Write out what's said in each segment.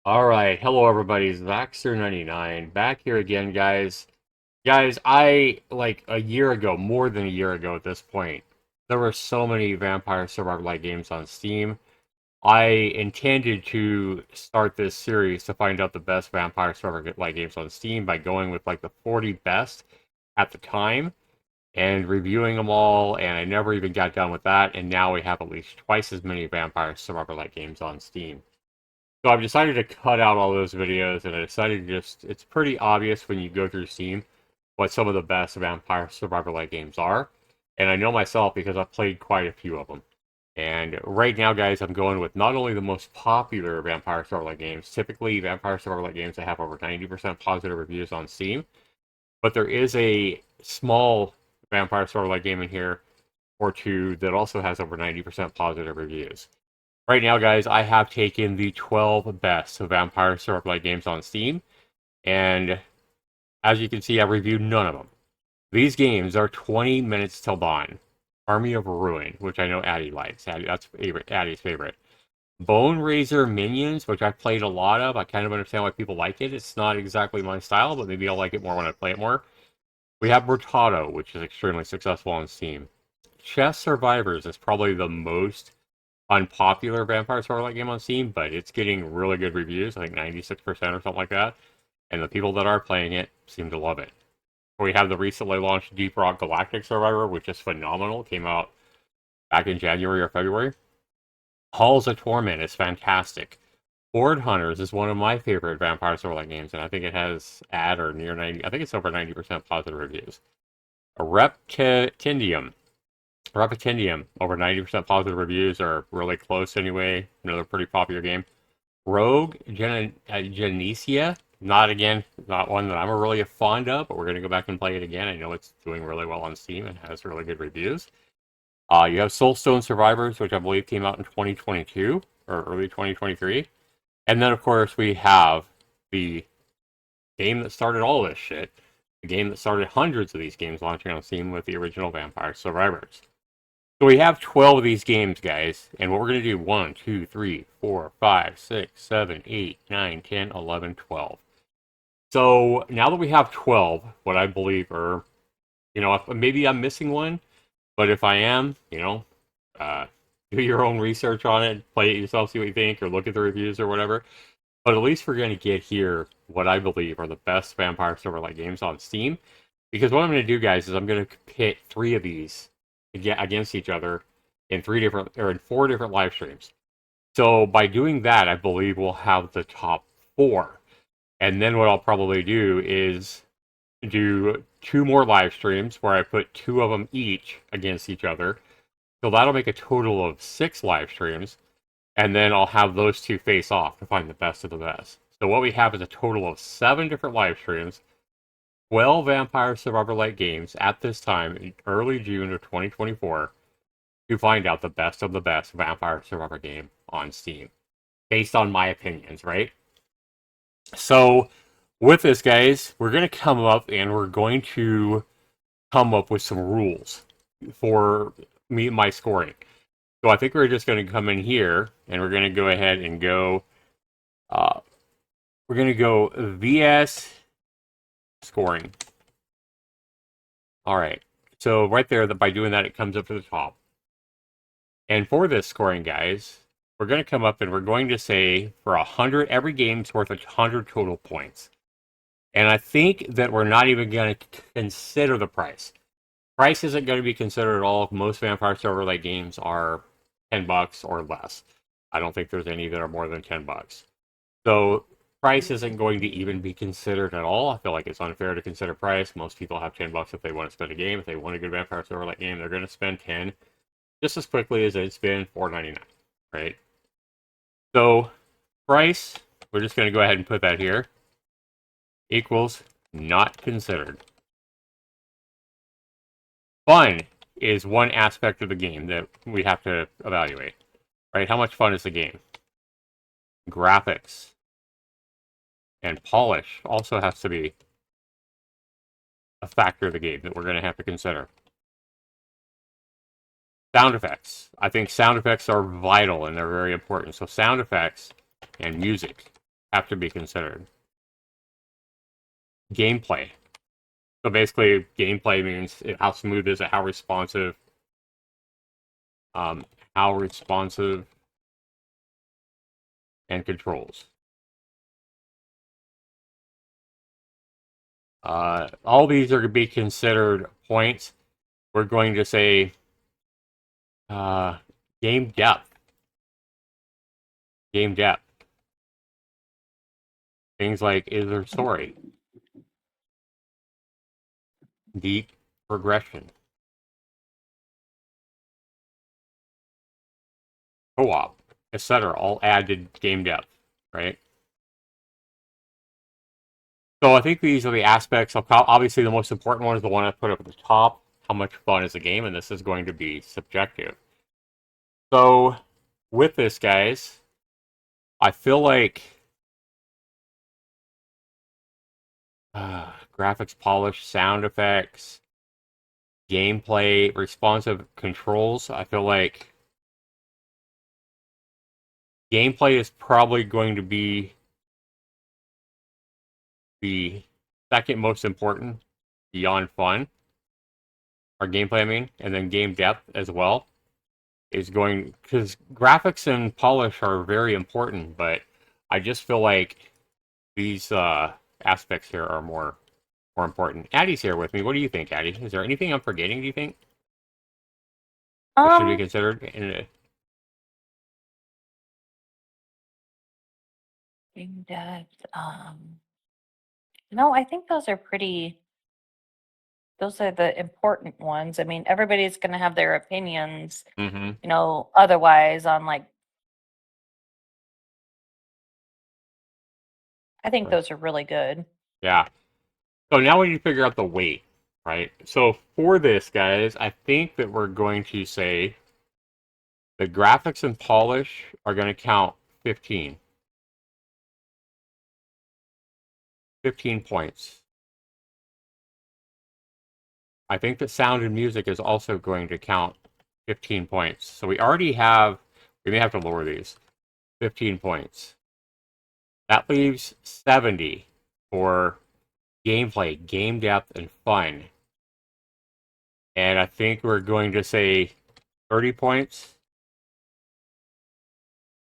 Alright, hello everybody, Zaxter99, back here again, guys. Guys, like, a year ago, more than a year ago at this point, there were so many Vampire Survivor-like games on Steam. I intended to start this series to find out the best Vampire Survivor-like games on Steam by going with, like, the 40 best at the time, and reviewing them all, and I never even got done with that, and now we have at least twice as many Vampire Survivor-like games on Steam. So I've decided to cut out all those videos, and I decided to it's pretty obvious when you go through Steam what some of the best Vampire Survivor-like games are. And I know myself because I've played quite a few of them. And right now, guys, I'm going with not only the most popular Vampire Survivor-like games, typically Vampire Survivor-like games that have over 90% positive reviews on Steam, but there is a small Vampire Survivor-like game in here or two that also has over 90% positive reviews. Right now, guys, I have taken the 12 best Vampire Survivor-like games on Steam, and as you can see, I've reviewed none of them. These games are 20 minutes till dawn. Army of Ruin, which I know Addie likes. That's Addie's favorite. Bone Razor Minions, which I've played a lot of. I kind of understand why people like it. It's not exactly my style, but maybe I'll like it more when I play it more. We have Brutado, which is extremely successful on Steam. Chess Survivors is probably the most unpopular Vampire Survivor game on Steam, but it's getting really good reviews, I think 96% or something like that. And the people that are playing it seem to love it. We have the recently launched Deep Rock Galactic Survivor, which is phenomenal. It came out back in January or February. Halls of Torment is fantastic. Horde Hunters is one of my favorite Vampire Survivor games, and I think it has at or near 90, I think it's over 90% positive reviews. A Repetidium, over 90% positive reviews, are really close anyway. Another pretty popular game. Rogue Genesia, not one that I'm really fond of, but we're going to go back and play it again. I know it's doing really well on Steam and has really good reviews. You have Soulstone Survivors, which I believe came out in 2022 or early 2023. And then, of course, we have the game that started all this shit, the game that started hundreds of these games launching on Steam with the original Vampire Survivors. So we have 12 of these games, guys, and what we're going to do, 1, 2, 3, 4, 5, 6, 7, 8, 9, 10, 11, 12. So now that we have 12, what I believe are, maybe I'm missing one, but if I am, uh, do your own research on it, play it yourself, see what you think, or look at the reviews or whatever. But at least we're going to get here what I believe are the best Vampire Survivor-like games on Steam. Because what I'm going to do, guys, is I'm going to pit three of these against each other in in four different live streams. So by doing that, I believe we'll have the top four. And then what I'll probably do is do two more live streams where I put two of them each against each other. So that'll make a total of 6 live streams. And then I'll have those two face off to find the best of the best. So what we have is a total of 7 different live streams, 12 Vampire Survivor-like games at this time in early June of 2024 to find out the best of the best Vampire Survivor game on Steam, based on my opinions, right? So with this, guys, we're going to come up and we're going to come up with some rules for my scoring. So I think we're just going to come in here and we're going to go ahead and go. We're going to go VS scoring. All right. So right there, by doing that, it comes up to the top. And for this scoring, guys, we're going to come up and we're going to say for 100, every game's worth 100 total points. And I think that we're not even going to consider the price. Price isn't going to be considered at all. Most Vampire Survivor-like games are $10 or less. I don't think there's any that are more than $10. So price isn't going to even be considered at all. I feel like it's unfair to consider price. Most people have $10 if they want to spend a game. If they want a good Vampire Survivor-like game, they're going to spend 10 just as quickly as they'd spend $4.99, right? So price, we're just going to go ahead and put that here, equals not considered. Fun is one aspect of the game that we have to evaluate, right? How much fun is the game? Graphics and polish also has to be a factor of the game that we're going to have to consider. Sound effects. I think sound effects are vital and they're very important. So sound effects and music have to be considered. Gameplay. So basically, gameplay means how smooth is it, um, how responsive, and controls. All these are going to be considered points. We're going to say uh, game depth. Game depth. Things like, is there story? Deep progression. Co-op, etc. All added game depth, right? So I think these are the aspects of, obviously the most important one is the one I put up at the top. How much fun is the game? And this is going to be subjective. So with this, guys, I feel like graphics polish, sound effects, gameplay, responsive controls. I feel like gameplay is probably going to be the second most important beyond fun. Or gameplay, I mean, and then game depth as well is going, because graphics and polish are very important, but I just feel like these aspects here are more important. Addie's here with me. What do you think, Addie? Is there anything I'm forgetting, do you think, that should be Um, considered in a... in depth. No, I think those are the important ones. I mean, everybody's going to have their opinions, Mm-hmm. otherwise on like, I think Right. those are really good. Yeah. So now we need to figure out the weight, right? So for this, guys, I think that we're going to say the graphics and polish are going to count 15. 15 points. I think that sound and music is also going to count 15 points. So we already have, we may have to lower these, 15 points. That leaves 70 for gameplay, game depth, and fun. And I think we're going to say 30 points.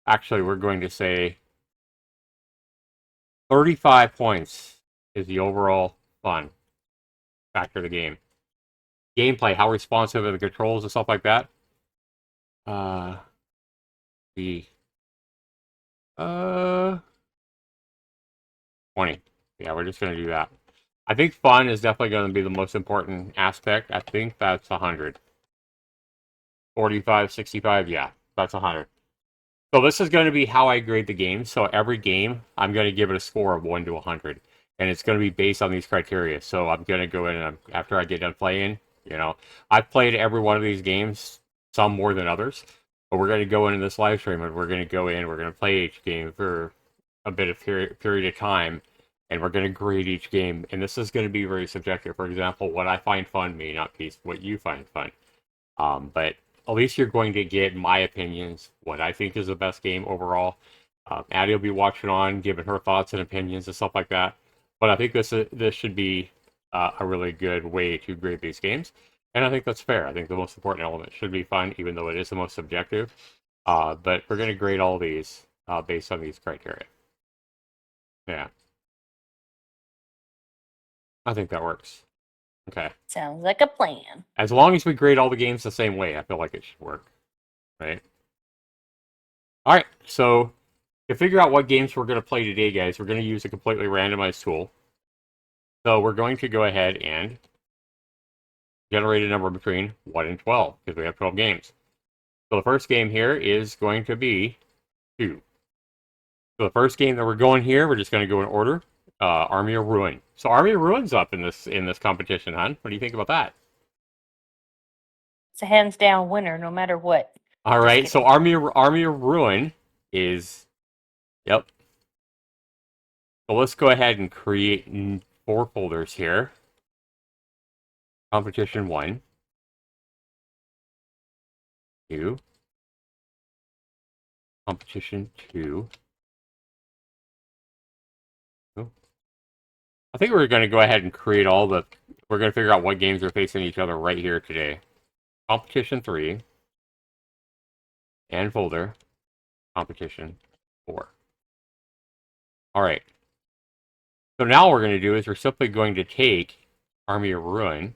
Actually, we're going to say 35 points is the overall fun factor of the game. Gameplay, how responsive are the controls and stuff like that? Uh, the 20. Yeah, we're just gonna do that. I think fun is definitely going to be the most important aspect. I think that's 100. 45, 65, yeah, that's 100. So this is going to be how I grade the game. So every game, I'm going to give it a score of 1 to 100. And it's going to be based on these criteria. So I'm going to go in and after I get done playing, I've played every one of these games, some more than others. But we're going to go into this live stream and we're going to go in, we're going to play each game for a bit of period of time. And we're going to grade each game. And this is going to be very subjective. For example, what I find fun may not be what you find fun. But at least you're going to get my opinions, what I think is the best game overall. Addie will be watching on, giving her thoughts and opinions and stuff like that. But I think this should be a really good way to grade these games, and I think that's fair. I think the most important element should be fun, even though it is the most subjective. But we're going to grade all these based on these criteria. Yeah, I think that works. Okay. Sounds like a plan. As long as we grade all the games the same way, I feel like it should work, right? All right, so to figure out what games we're going to play today, guys, we're going to use a completely randomized tool. So we're going to go ahead and generate a number between 1 and 12, because we have 12 games. So the first game here is going to be 2. So the first game that we're going here, we're just going to go in order. Army of Ruin. So Army of Ruin's up in this competition, hon. What do you think about that? It's a hands down winner, no matter what. All Just right, so kidding. Army of Ruin is, yep. So let's go ahead and create 4 folders here. Competition 1, 2, competition 2, I think we're going to go ahead and create all the... We're going to figure out what games are facing each other right here today. Competition 3. And folder. Competition 4. Alright. So now what we're going to do is we're simply going to take Army of Ruin.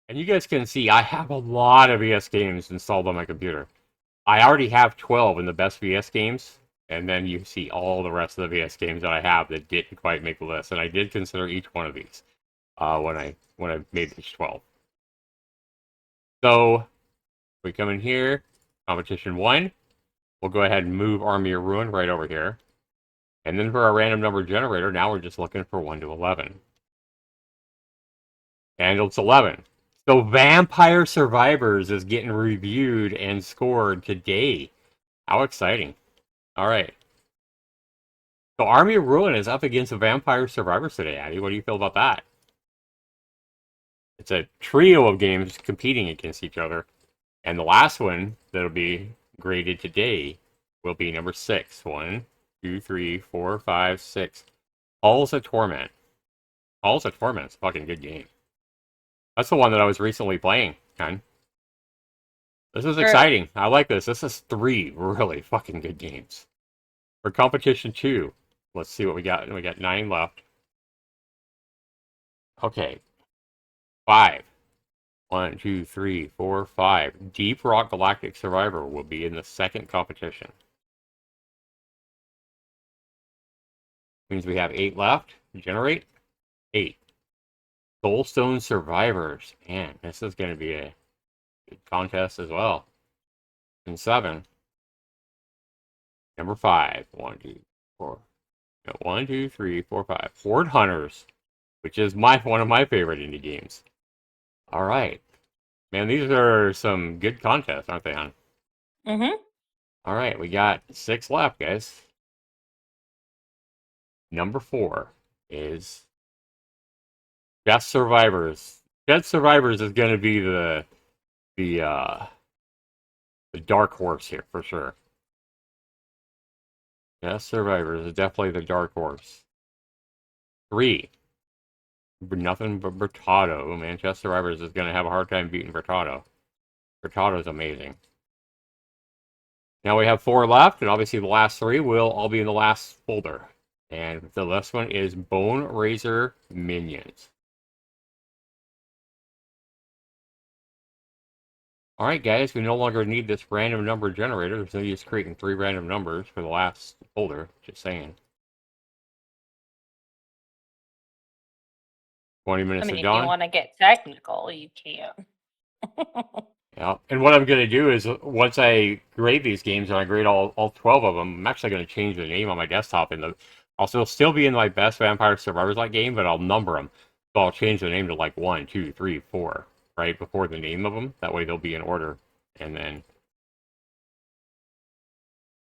And you guys can see I have a lot of VS games installed on my computer. I already have 12 in the best VS games. And then you see all the rest of the VS games that I have that didn't quite make the list. And I did consider each one of these when I made these 12. So we come in here, competition 1. We'll go ahead and move Army of Ruin right over here. And then for our random number generator, now we're just looking for 1 to 11. And it's 11. So Vampire Survivors is getting reviewed and scored today. How exciting. All right. So Army of Ruin is up against the Vampire Survivors today, Addy. What do you feel about that? It's a trio of games competing against each other. And the last one that'll be graded today will be number 6. 1, 2, 3, 4, 5, 6. Halls of Torment. Halls of Torment is a fucking good game. That's the one that I was recently playing, Ken. This is exciting. I like this. This is 3 really fucking good games. For competition 2, let's see what we got. We got 9 left. Okay. 5. 1, 2, 3, 4, 5. Deep Rock Galactic Survivor will be in the second competition. Means we have 8 left. Generate. 8. Soulstone Survivors. Man, this is going to be a good contest as well. And 7. Number 5. 1, 2, 4. No, 1, 2, 3, 4, 5. Horde Hunters, which is one of my favorite indie games. All right. Man, these are some good contests, aren't they, hon? Mm-hmm. All right, we got 6 left, guys. Number 4 is Best Survivors. Best Survivors is going to be the dark horse here for sure. Best Survivors is definitely the dark horse. 3. Nothing but Bertado. Manchester Survivors is going to have a hard time beating Bertado. Bertado is amazing. Now we have 4 left, and obviously the last 3 will all be in the last folder. And the last one is Bone Razor Minions. Alright guys, we no longer need this random number generator. There's no use creating 3 random numbers for the last folder. Just saying. 20 minutes I mean, of if dawn. you want to get technical, you can. Yeah, and what I'm going to do is once I grade these games and I grade all 12 of them, I'm actually going to change the name on my desktop. I'll still be in my best Vampire Survivors like game, but I'll number them. So I'll change the name to like 1, 2, 3, 4, right before the name of them. That way they'll be in order. And then,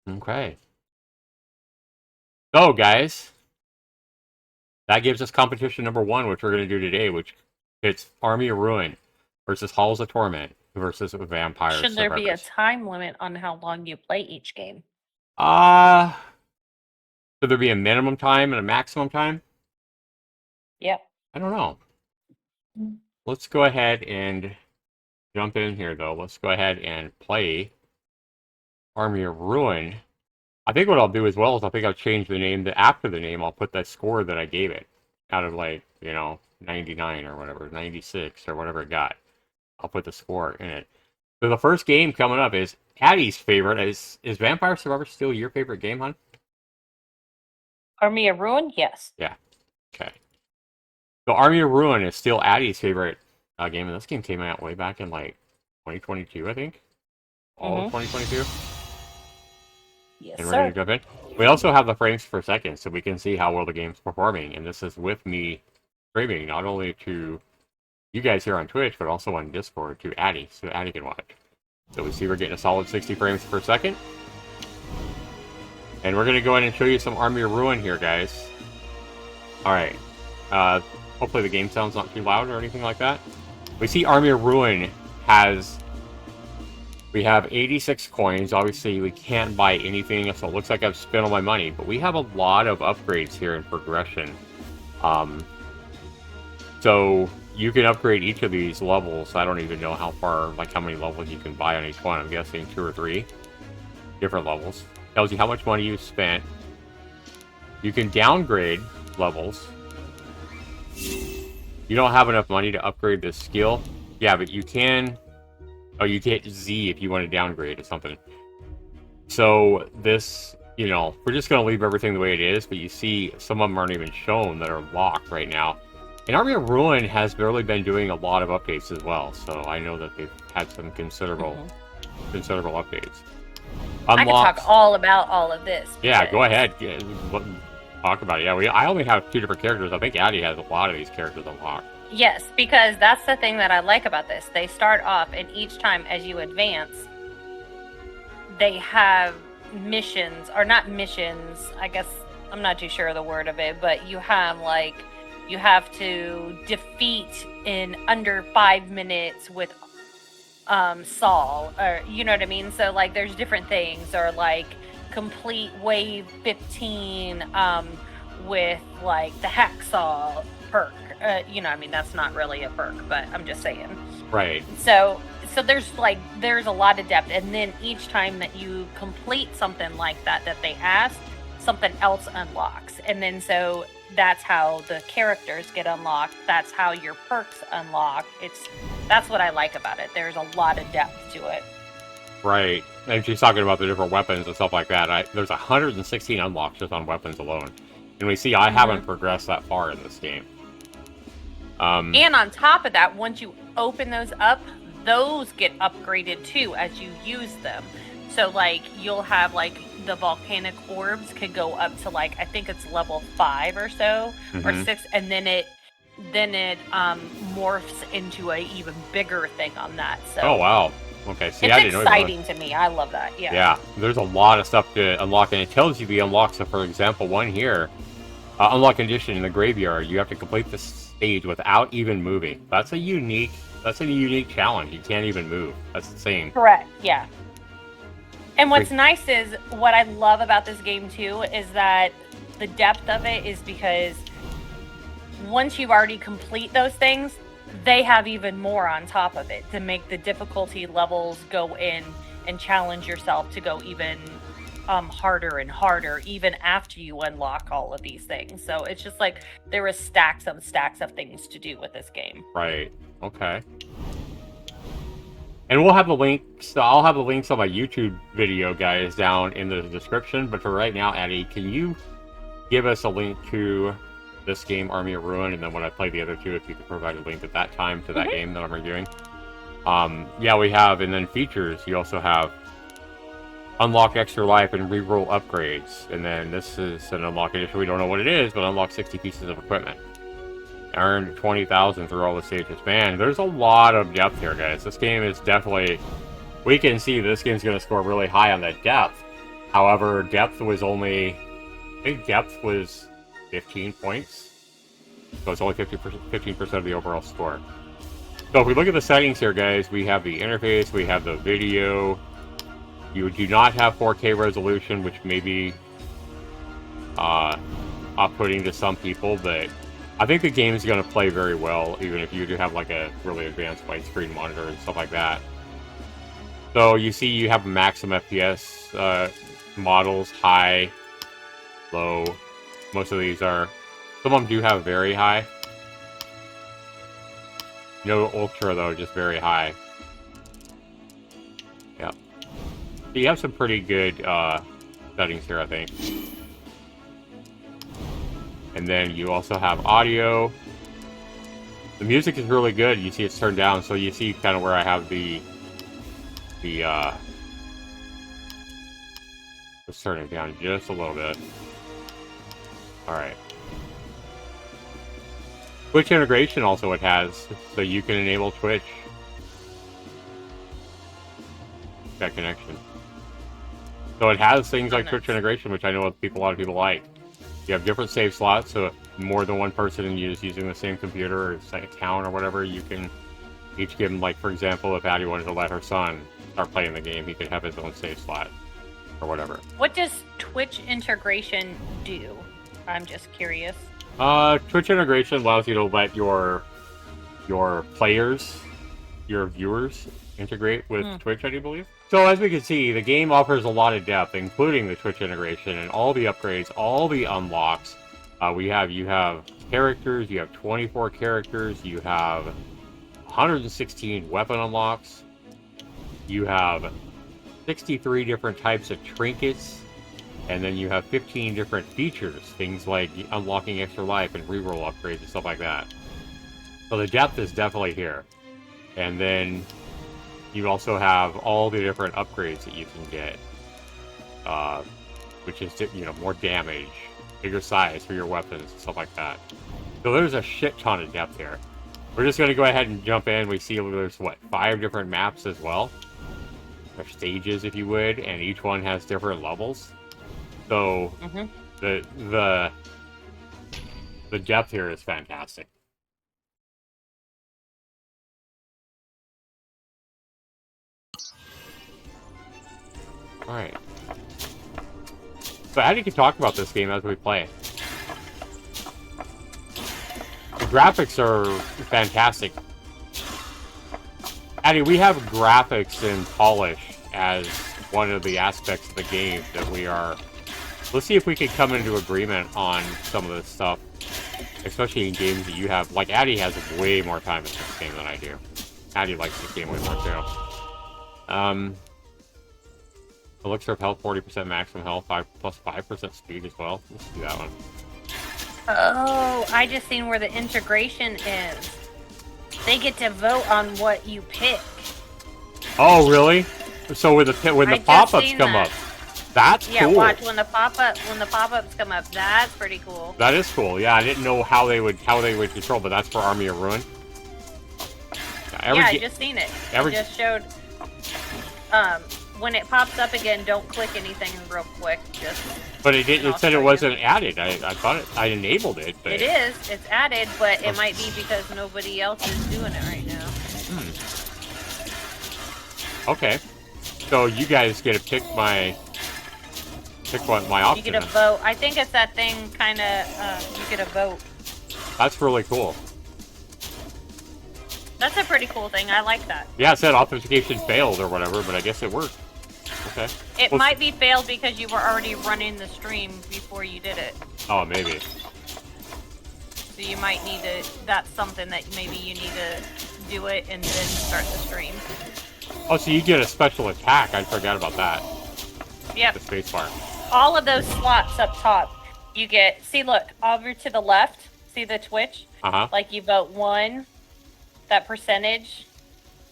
okay. So guys, that gives us competition number 1, which we're going to do today, which it's Army of Ruin versus Halls of Torment versus Vampire Survivors. Should there be a time limit on how long you play each game? Should there be a minimum time and a maximum time? Yep. I don't know. Let's go ahead and jump in here, though. Let's go ahead and play Army of Ruin. I think what I'll do as well is I think I'll change the name. After the name, I'll put that score that I gave it out of 99 or whatever, 96 or whatever it got. I'll put the score in it. So the first game coming up is Addie's favorite. Is Vampire Survivor still your favorite game, hon? Army of Ruin? Yes. Yeah. Okay. So Army of Ruin is still Addie's favorite game, and this game came out way back in 2022, I think. All of 2022. Yes, and ready to jump in. We also have the frames per second, so we can see how well the game's performing. And this is with me streaming not only to you guys here on Twitch, but also on Discord to Addie, so Addie can watch. So we see we're getting a solid 60 frames per second. And we're going to go ahead and show you some Army of Ruin here, guys. Alright. Hopefully the game sound's not too loud or anything like that. We see Army of Ruin has We have 86 coins. Obviously, we can't buy anything, so it looks like I've spent all my money. But we have a lot of upgrades here in progression. So you can upgrade each of these levels. I don't even know how far, like how many levels you can buy on each one. I'm guessing 2 or 3 different levels. Tells you how much money you spent. You can downgrade levels. You don't have enough money to upgrade this skill. Yeah, but you can... Oh, you hit Z if you want to downgrade or something. So this, you know, we're just going to leave everything the way it is, but you see some of them aren't even shown that are locked right now. And Army of Ruin has really been doing a lot of updates as well, so I know that they've had some considerable updates. I could talk all about all of this. Yeah, go ahead. Talk about it. Yeah, I only have 2 different characters. I think Addie has a lot of these characters unlocked. Yes, because that's the thing that I like about this. They start off, and each time as you advance, they have missions, or not missions, I guess, I'm not too sure of the word of it, but you have, like, you have to defeat in under 5 minutes with Saul, or, you know what I mean? So, like, there's different things, or, like, complete wave 15 with, like, the hacksaw perk. You know, I mean, that's not really a perk, but I'm just saying. Right. So there's a lot of depth, and then each time that you complete something like that they ask, something else unlocks, and then so that's how the characters get unlocked. That's how your perks unlock. That's what I like about it. There's a lot of depth to it. Right, and she's talking about the different weapons and stuff like that. There's 116 unlocks just on weapons alone, and we see I haven't progressed that far in this game. And on top of that, once you open those up, those get upgraded too as you use them. So, like, you'll have, like, the volcanic orbs could go up to, like, I think it's level 5 or so, or 6, and then it morphs into a even bigger thing on that. So. Oh wow. Okay, see, it's I didn't know. Exciting to me. I love that. Yeah. Yeah, there's a lot of stuff to unlock, and it tells you the unlocks. So, for example, one here, unlock condition in the graveyard. You have to complete this stage without even moving. That's a unique challenge. You can't even move. That's insane. Correct. Yeah. And what's nice is, what I love about this game too is that the depth of it is because once you've already complete those things, they have even more on top of it to make the difficulty levels go in and challenge yourself to go even harder and harder, even after you unlock all of these things. So it's just like there is stacks of things to do with this game. Right. Okay. And we'll have the links. I'll have the links on my YouTube video, guys, down in the description. But for right now, Addie, can you give us a link to this game, Army of Ruin, and then when I play the other two, if you could provide a link at that time to that game that I'm reviewing. Yeah, we have, and then features, you also have unlock extra life and reroll upgrades. And then this is an unlock edition. We don't know what it is, but unlock 60 pieces of equipment. Earned 20,000 through all the stages. Man, there's a lot of depth here, guys. This game is definitely... We can see this game's going to score really high on that depth. However, depth was only... I think depth was 15 points. So it's only 15% of the overall score. So if we look at the settings here, guys, we have the interface, we have the video. You do not have 4K resolution, which may be off-putting to some people, but I think the game is going to play very well, even if you do have like a really advanced widescreen monitor and stuff like that. So you see you have maximum FPS models, high, low. Most of these are... Some of them do have very high. No ultra, though, just very high. Yep. So you have some pretty good settings here, I think. And then you also have audio. The music is really good. You see it's turned down, so you see kind of where I have let's turn it down just a little bit. Alright. Twitch integration also it has, so you can enable Twitch. That connection. So it has things like Twitch integration, which I know a lot of people like. You have different save slots, so if more than one person is using the same computer or same account or whatever, you can Each game, like for example, if Addie wanted to let her son start playing the game, he could have his own save slot or whatever. What does Twitch integration do? I'm just curious. Twitch integration allows you to let your players, your viewers, integrate with Twitch, I do believe. So as we can see, the game offers a lot of depth, including the Twitch integration and all the upgrades, all the unlocks. You have characters, you have 24 characters, you have 116 weapon unlocks, you have 63 different types of trinkets, and then you have 15 different features, things like unlocking extra life and reroll upgrades and stuff like that. So the depth is definitely here. And then you also have all the different upgrades that you can get, which is, more damage, bigger size for your weapons, and stuff like that. So there's a shit ton of depth here. We're just going to go ahead and jump in. We see there's, 5 different maps as well? Or stages, if you would, and each one has different levels. So the depth here is fantastic. All right. So Addie can talk about this game as we play. The graphics are fantastic. Addie, we have graphics and polish as one of the aspects of the game that we are... Let's see if we can come into agreement on some of this stuff, especially in games that you have. Like, Addie has way more time in this game than I do. Addie likes this game way more, too. Elixir of health, 40% maximum health, 5% speed as well. Let's do that one. Oh, I just seen where the integration is. They get to vote on what you pick. Oh, really? So when the pop-ups come up, that's cool. Yeah, watch when the pop-ups come up. That's pretty cool. That is cool. Yeah, I didn't know how they would control, but that's for Army of Ruin. I just seen it. It just showed. When it pops up again, don't click anything real quick. But it didn't. It said it wasn't added. I thought I enabled it. But... It is. It's added, but it might be because nobody else is doing it right now. Okay. So you guys get to pick what my option. You get a vote. I think it's that thing kind of. You get a vote. That's really cool. That's a pretty cool thing. I like that. Yeah, it said authentication failed or whatever, but I guess it worked. Okay. It might be failed because you were already running the stream before you did it. Oh, maybe. So you might need to... That's something that maybe you need to do it and then start the stream. Oh, so you get a special attack. I forgot about that. Yep. The spacebar. All of those slots up top, you get... See, look, over to the left. See the Twitch? Uh-huh. Like you vote 1, that percentage,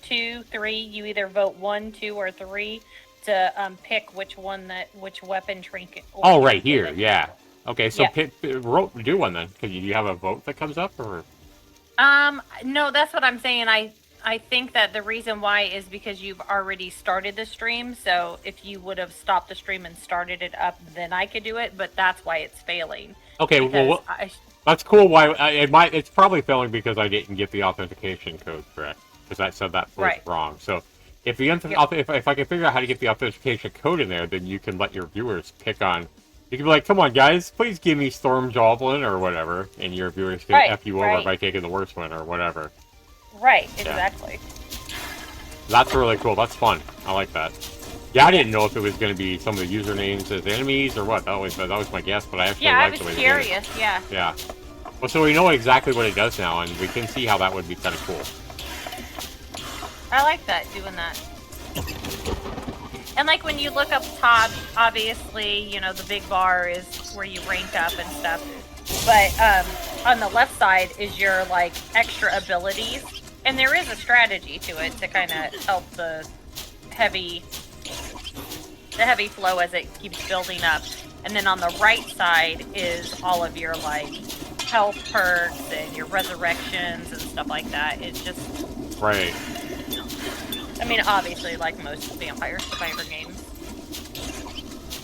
2, 3. You either vote 1, 2, or 3 to pick which weapon trinket. Oh, right here. Yeah. Okay, so yeah. Do one then. Because you have a vote that comes up, or? No, that's what I'm saying. I think that the reason why is because you've already started the stream. So if you would have stopped the stream and started it up, then I could do it. But that's why it's failing. Okay, well, that's cool. Why it's probably failing because I didn't get the authentication code correct. Because I said that was wrong. So if if I can figure out how to get the authentication code in there, then you can let your viewers pick on. You can be like, come on, guys, please give me Storm Joplin or whatever, and your viewers can F you over by taking the worst one or whatever. Right, exactly. Yeah. That's really cool. That's fun. I like that. Yeah, I didn't know if it was going to be some of the usernames as enemies or what. That was my guess, but I actually liked the way they did it. Yeah, I was curious, yeah. Yeah. Well, so we know exactly what it does now, and we can see how that would be kind of cool. I like that, doing that. And like when you look up top, obviously, the big bar is where you rank up and stuff. But on the left side is your like extra abilities, and there is a strategy to it to kind of help the heavy flow as it keeps building up. And then on the right side is all of your like health perks and your resurrections and stuff like that. It's just right. I mean, obviously, like most Vampire Survivor games.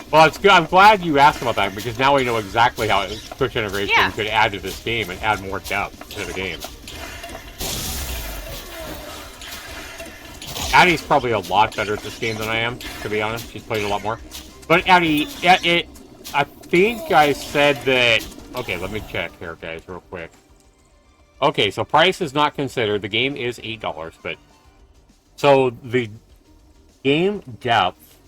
Well, it's good. I'm glad you asked about that because now we know exactly how Twitch integration could add to this game and add more depth to the game. Addie's probably a lot better at this game than I am, to be honest. She's played a lot more. But Addie, I think I said that... Okay, let me check here, guys, real quick. Okay, so price is not considered. The game is $8, but... So, the game depth,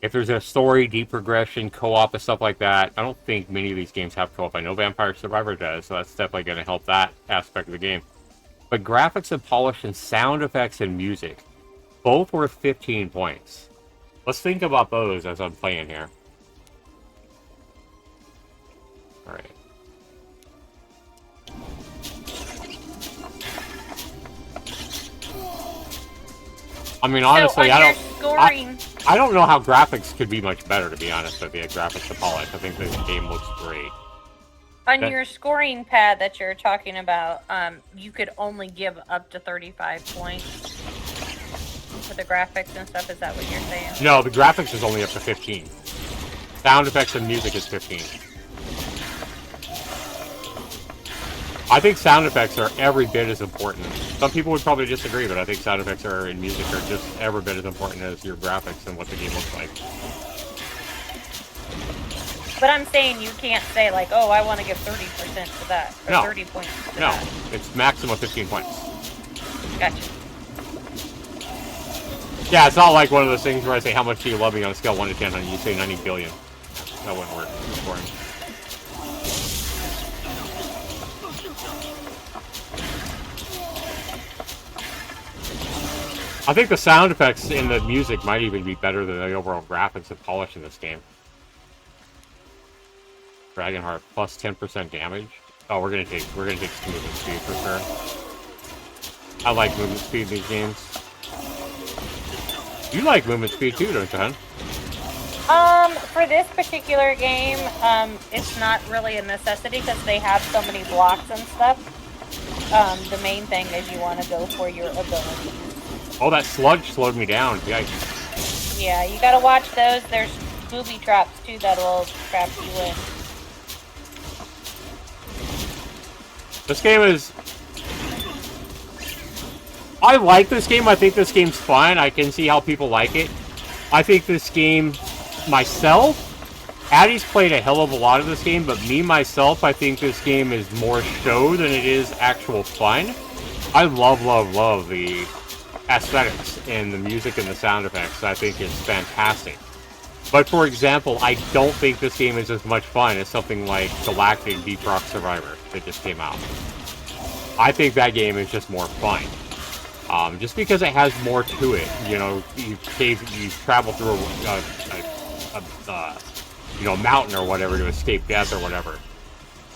if there's a story, deep progression, co-op, and stuff like that, I don't think many of these games have co-op. I know Vampire Survivor does, so that's definitely going to help that aspect of the game. But graphics and polish and sound effects and music, both worth 15 points. Let's think about those as I'm playing here. Alright. I mean, honestly, so I don't know how graphics could be much better, to be honest with you. Graphics and polish. I think the game looks great. On your scoring pad that you're talking about, you could only give up to 35 points for the graphics and stuff. Is that what you're saying? No, the graphics is only up to 15. Sound effects and music is 15. I think sound effects are every bit as important. Some people would probably disagree, but I think sound effects in music are just every bit as important as your graphics and what the game looks like. But I'm saying you can't say, like, oh, I want to give 30% to that, or No. 30 points to No, that. it's maximum 15 points. Gotcha. Yeah, it's not like one of those things where I say, how much do you love me on a scale of 1 to 10, and you say 90 billion. That wouldn't work. It's boring. I think the sound effects in the music might even be better than the overall graphics and polish in this game. Dragonheart plus 10% damage. Oh, we're gonna take movement speed for sure. I like movement speed in these games. You like movement speed too, don't you, hun? For this particular game, it's not really a necessity because they have so many blocks and stuff. The main thing is you want to go for your abilities. Oh, that sludge slowed me down. Yikes. Yeah, you gotta watch those. There's booby traps too that'll trap you in. This game is... I like this game. I think this game's fun. I can see how people like it. I think this game, myself, Addie's played a hell of a lot of this game, but me, myself, I think this game is more show than it is actual fun. I love the aesthetics and the music and the sound effects. I think it's fantastic. But for example, I don't think this game is as much fun as something like Galactic Deep Rock Survivor that just came out. I think that game is just more fun. Just because it has more to it. You know, you travel through a mountain or whatever to escape death or whatever.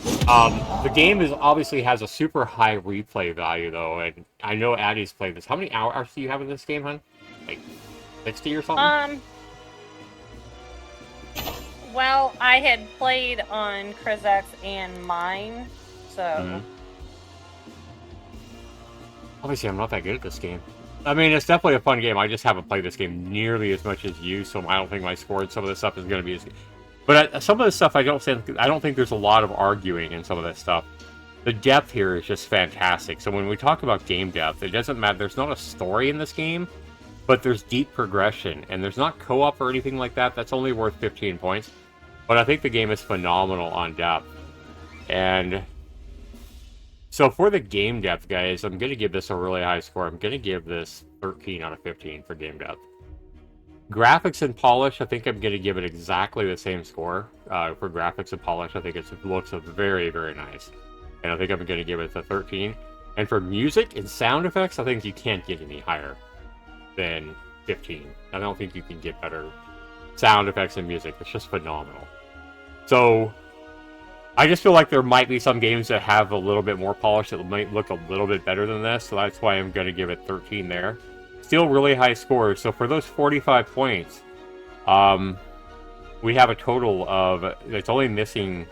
The game obviously has a super high replay value though, and I know Addie's played this. How many hours do you have in this game, hun? Like 60 or something? Well, I had played on Krizak's and mine, so... Obviously, I'm not that good at this game. I mean, it's definitely a fun game. I just haven't played this game nearly as much as you, so I don't think my score and some of this stuff is going to be as good. But some of the stuff, I don't think there's a lot of arguing in some of that stuff. The depth here is just fantastic. So when we talk about game depth, it doesn't matter. There's not a story in this game, but there's deep progression, and there's not co-op or anything like that. That's only worth 15 points. But I think the game is phenomenal on depth. And so for the game depth, guys, I'm going to give this a really high score. I'm going to give this 13 out of 15 for game depth. Graphics and polish, I think I'm going to give it exactly the same score. For graphics and polish, I think it looks very, very nice. And I think I'm going to give it a 13. And for music and sound effects, I think you can't get any higher than 15. I don't think you can get better sound effects and music. It's just phenomenal. So I just feel like there might be some games that have a little bit more polish that might look a little bit better than this, so that's why I'm going to give it 13 there. Still really high scores. So for those 45 points, we have a total of, it's only missing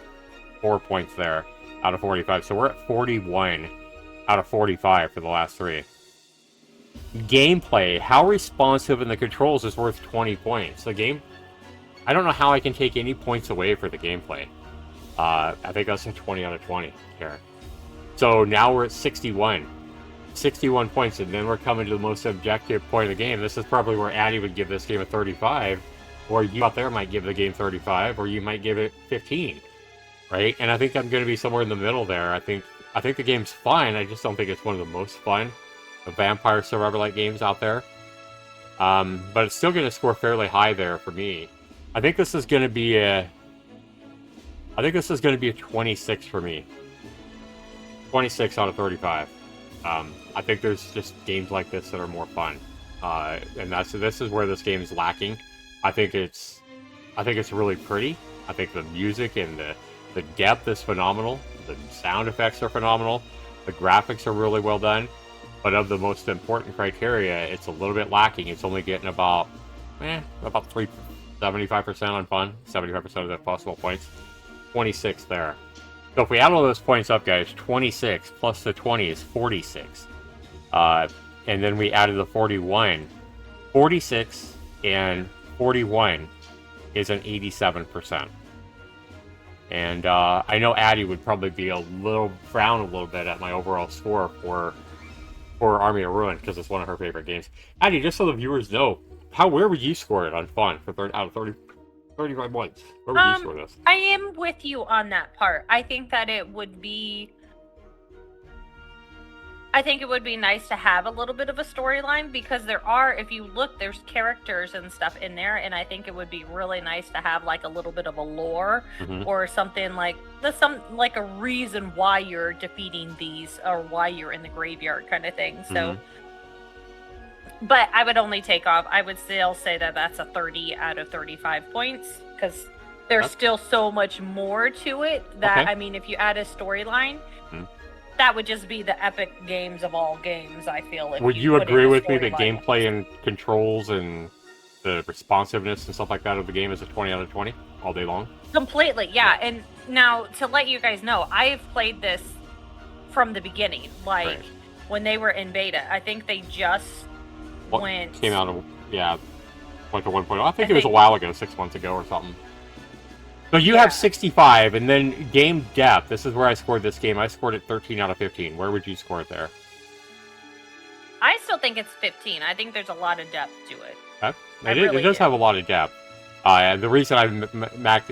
4 points there out of 45. So we're at 41 out of 45 for the last three. Gameplay, how responsive in the controls is worth 20 points. The game, I don't know how I can take any points away for the gameplay. I think that's a 20 out of 20 here. So now we're at 61. 61 points, and then we're coming to the most objective point of the game. This is probably where Addy would give this game a 35, or you out there might give the game 35, or you might give it 15, right? And I think I'm going to be somewhere in the middle there. I think the game's fine. I just don't think it's one of the most fun vampire survivor-like games out there. But it's still going to score fairly high there for me. I think this is going to be a 26 for me. 26 out of 35. I think there's just games like this that are more fun, and this is where this game is lacking. I think it's really pretty. I think the music and the depth is phenomenal. The sound effects are phenomenal. The graphics are really well done. But of the most important criteria, it's a little bit lacking. It's only getting about 75% on fun, 75% of the possible points. 26 there. So if we add all those points up, guys, 26 plus the 20 is 46. And then we added the 41. 46 and 41 is an 87%. And I know Addy would probably be frown a little bit at my overall score for Army of Ruin, because it's one of her favorite games. Addy, just so the viewers know, where would you score it on fun out of 35 points? Where would you score this? I am with you on that part. I think it would be nice to have a little bit of a storyline, because if you look, there's characters and stuff in there, and I think it would be really nice to have like a little bit of a lore, or something like a reason why you're defeating these or why you're in the graveyard kind of thing. So, but I would only I would still say that that's a 30 out of 35 points, because there's still so much more to it that, I mean, if you add a storyline, that would just be the epic games of all games, I feel. Would you agree with me that gameplay and controls and the responsiveness and stuff like that of the game is a 20 out of 20 all day long? Completely, yeah. And now, to let you guys know, I've played this from the beginning. Like, when they were in beta, I think they just went to 1.0. I think it was a while ago, 6 months ago or something. So you have 65, and then game depth. This is where I scored this game. I scored it 13 out of 15. Where would you score it there? I still think it's 15. I think there's a lot of depth to it. Okay. It does have a lot of depth. And the reason I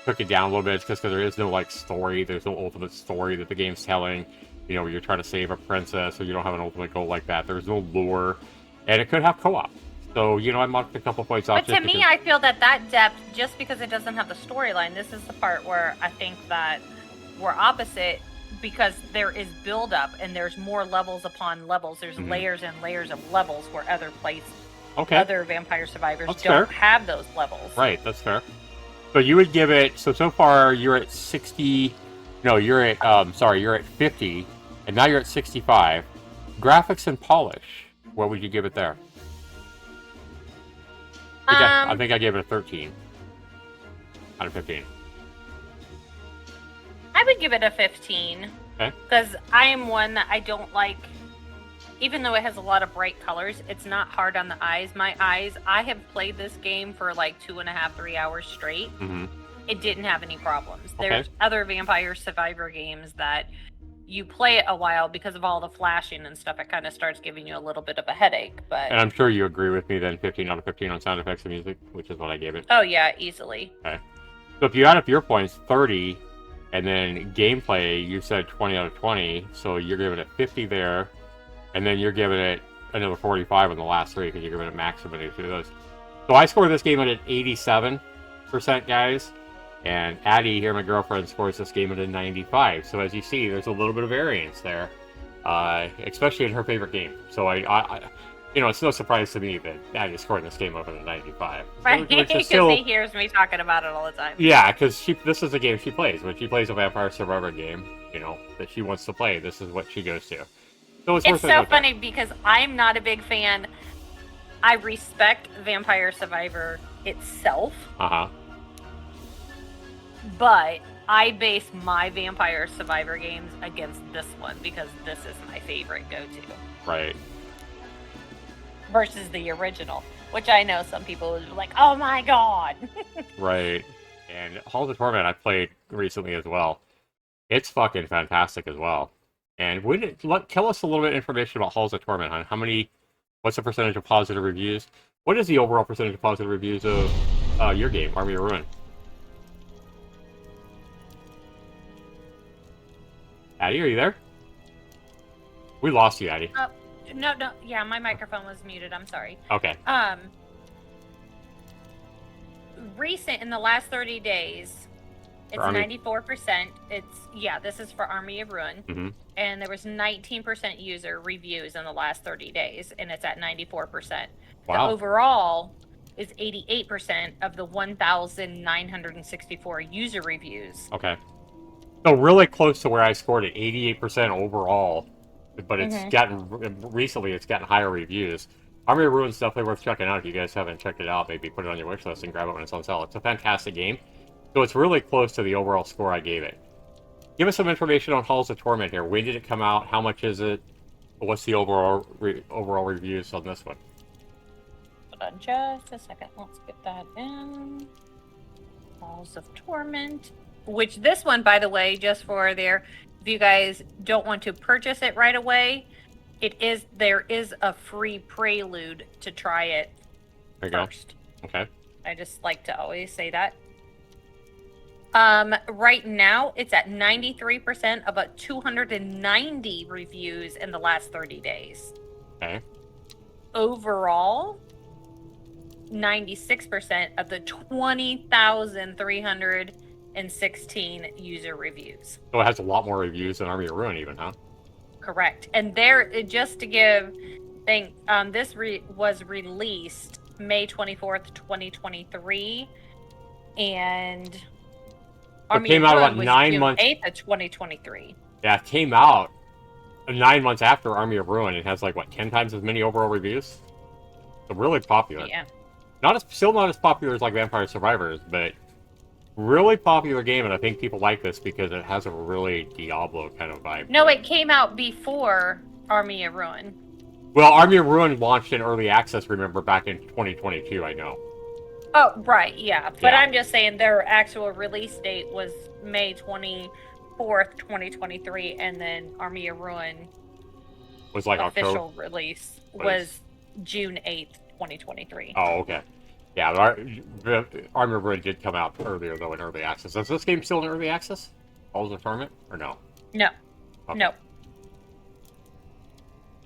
took it down a little bit is because there is no like story. There's no ultimate story that the game's telling. You know, you're trying to save a princess, or you don't have an ultimate goal like that. There's no lure, and it could have co-op. So, you know, I marked a couple points off. But to me, I feel that depth, just because it doesn't have the storyline, this is the part where I think that we're opposite, because there is build-up, and there's more levels upon levels. There's layers and layers of levels where other other Vampire Survivors don't have those levels. Right, that's fair. So you would give it, so far you're at 60, no, you're at 50, and now you're at 65. Graphics and polish, what would you give it there? I think I gave it a 13 out of 15. I would give it a 15. Okay. Because I am one that I don't like, even though it has a lot of bright colors, it's not hard on the eyes. I have played this game for like 2.5, 3 hours straight. It didn't have any problems. There's other Vampire Survivor games that you play it a while, because of all the flashing and stuff, it kind of starts giving you a little bit of a headache. But and I'm sure you agree with me then, 15 out of 15 on sound effects and music, which is what I gave it. Oh yeah, easily. Okay. So if you add up your points, 30, and then gameplay, you said 20 out of 20, so you're giving it 50 there, and then you're giving it another 45 on the last three, because you're giving it maximum of those. So I scored this game at an 87%, guys. And Addie here, my girlfriend, scores this game at a 95. So as you see, there's a little bit of variance there, especially in her favorite game. So I it's no surprise to me that Addie's scoring this game up at a 95. Right, because he hears me talking about it all the time. Yeah, because this is a game she plays. When she plays a Vampire Survivor game, that she wants to play, this is what she goes to. So it's so funny, because I'm not a big fan. I respect Vampire Survivor itself. But I base my Vampire Survivor games against this one, because this is my favorite go-to. Right. Versus the original, which I know some people would be like, oh my god. Right. And Halls of Torment I played recently as well. It's fucking fantastic as well. And tell us a little bit of information about Halls of Torment, hon. What's the percentage of positive reviews? What is the overall percentage of positive reviews of your game, Army of Ruin? Addie, are you there? We lost you, Addie. No, yeah, my microphone was muted. I'm sorry. Okay. Recent in the last 30 days, it's 94%. This is for Army of Ruin. Mm-hmm. And there was 19% user reviews in the last 30 days, and it's at 94%. Wow. The overall is 88% of the 1,964 user reviews. Okay. So really close to where I scored it, 88% overall. But it's recently it's gotten higher reviews. Army of Ruin's definitely worth checking out if you guys haven't checked it out. Maybe put it on your wish list and grab it when it's on sale. It's a fantastic game. So it's really close to the overall score I gave it. Give us some information on Halls of Torment here. When did it come out? How much is it? What's the overall reviews on this one? Hold on just a second. Let's get that in. Halls of Torment. Which this one, by the way, just for there, if you guys don't want to purchase it right away, there is a free prelude to try it first. Okay. I just like to always say that. Right now it's at 93% of 290 reviews in the last 30 days. Okay. Overall, 96% of the 20,316 user reviews. So it has a lot more reviews than Army of Ruin even, huh? Correct. And just to give this was released May 24th, 2023, and Army came of out Ruin about was 9 June months 8th of 2023. Yeah, it came out 9 months after Army of Ruin. It has like 10 times as many overall reviews. So really popular. Yeah. Still not as popular as like Vampire Survivors, but really popular game, and I think people like this because it has a really Diablo kind of vibe. No, it came out before Army of Ruin. Well, Army of Ruin launched in early access, remember, back in 2022, I know. Oh, right, yeah. But I'm just saying their actual release date was May 24th, 2023, and then Army of Ruin was like official October. Release was June 8th, 2023. Oh, okay. Yeah, Army of Ruin did come out earlier, though, in early access. Is this game still in early access? Halls of Torment, or no? No. Okay. No.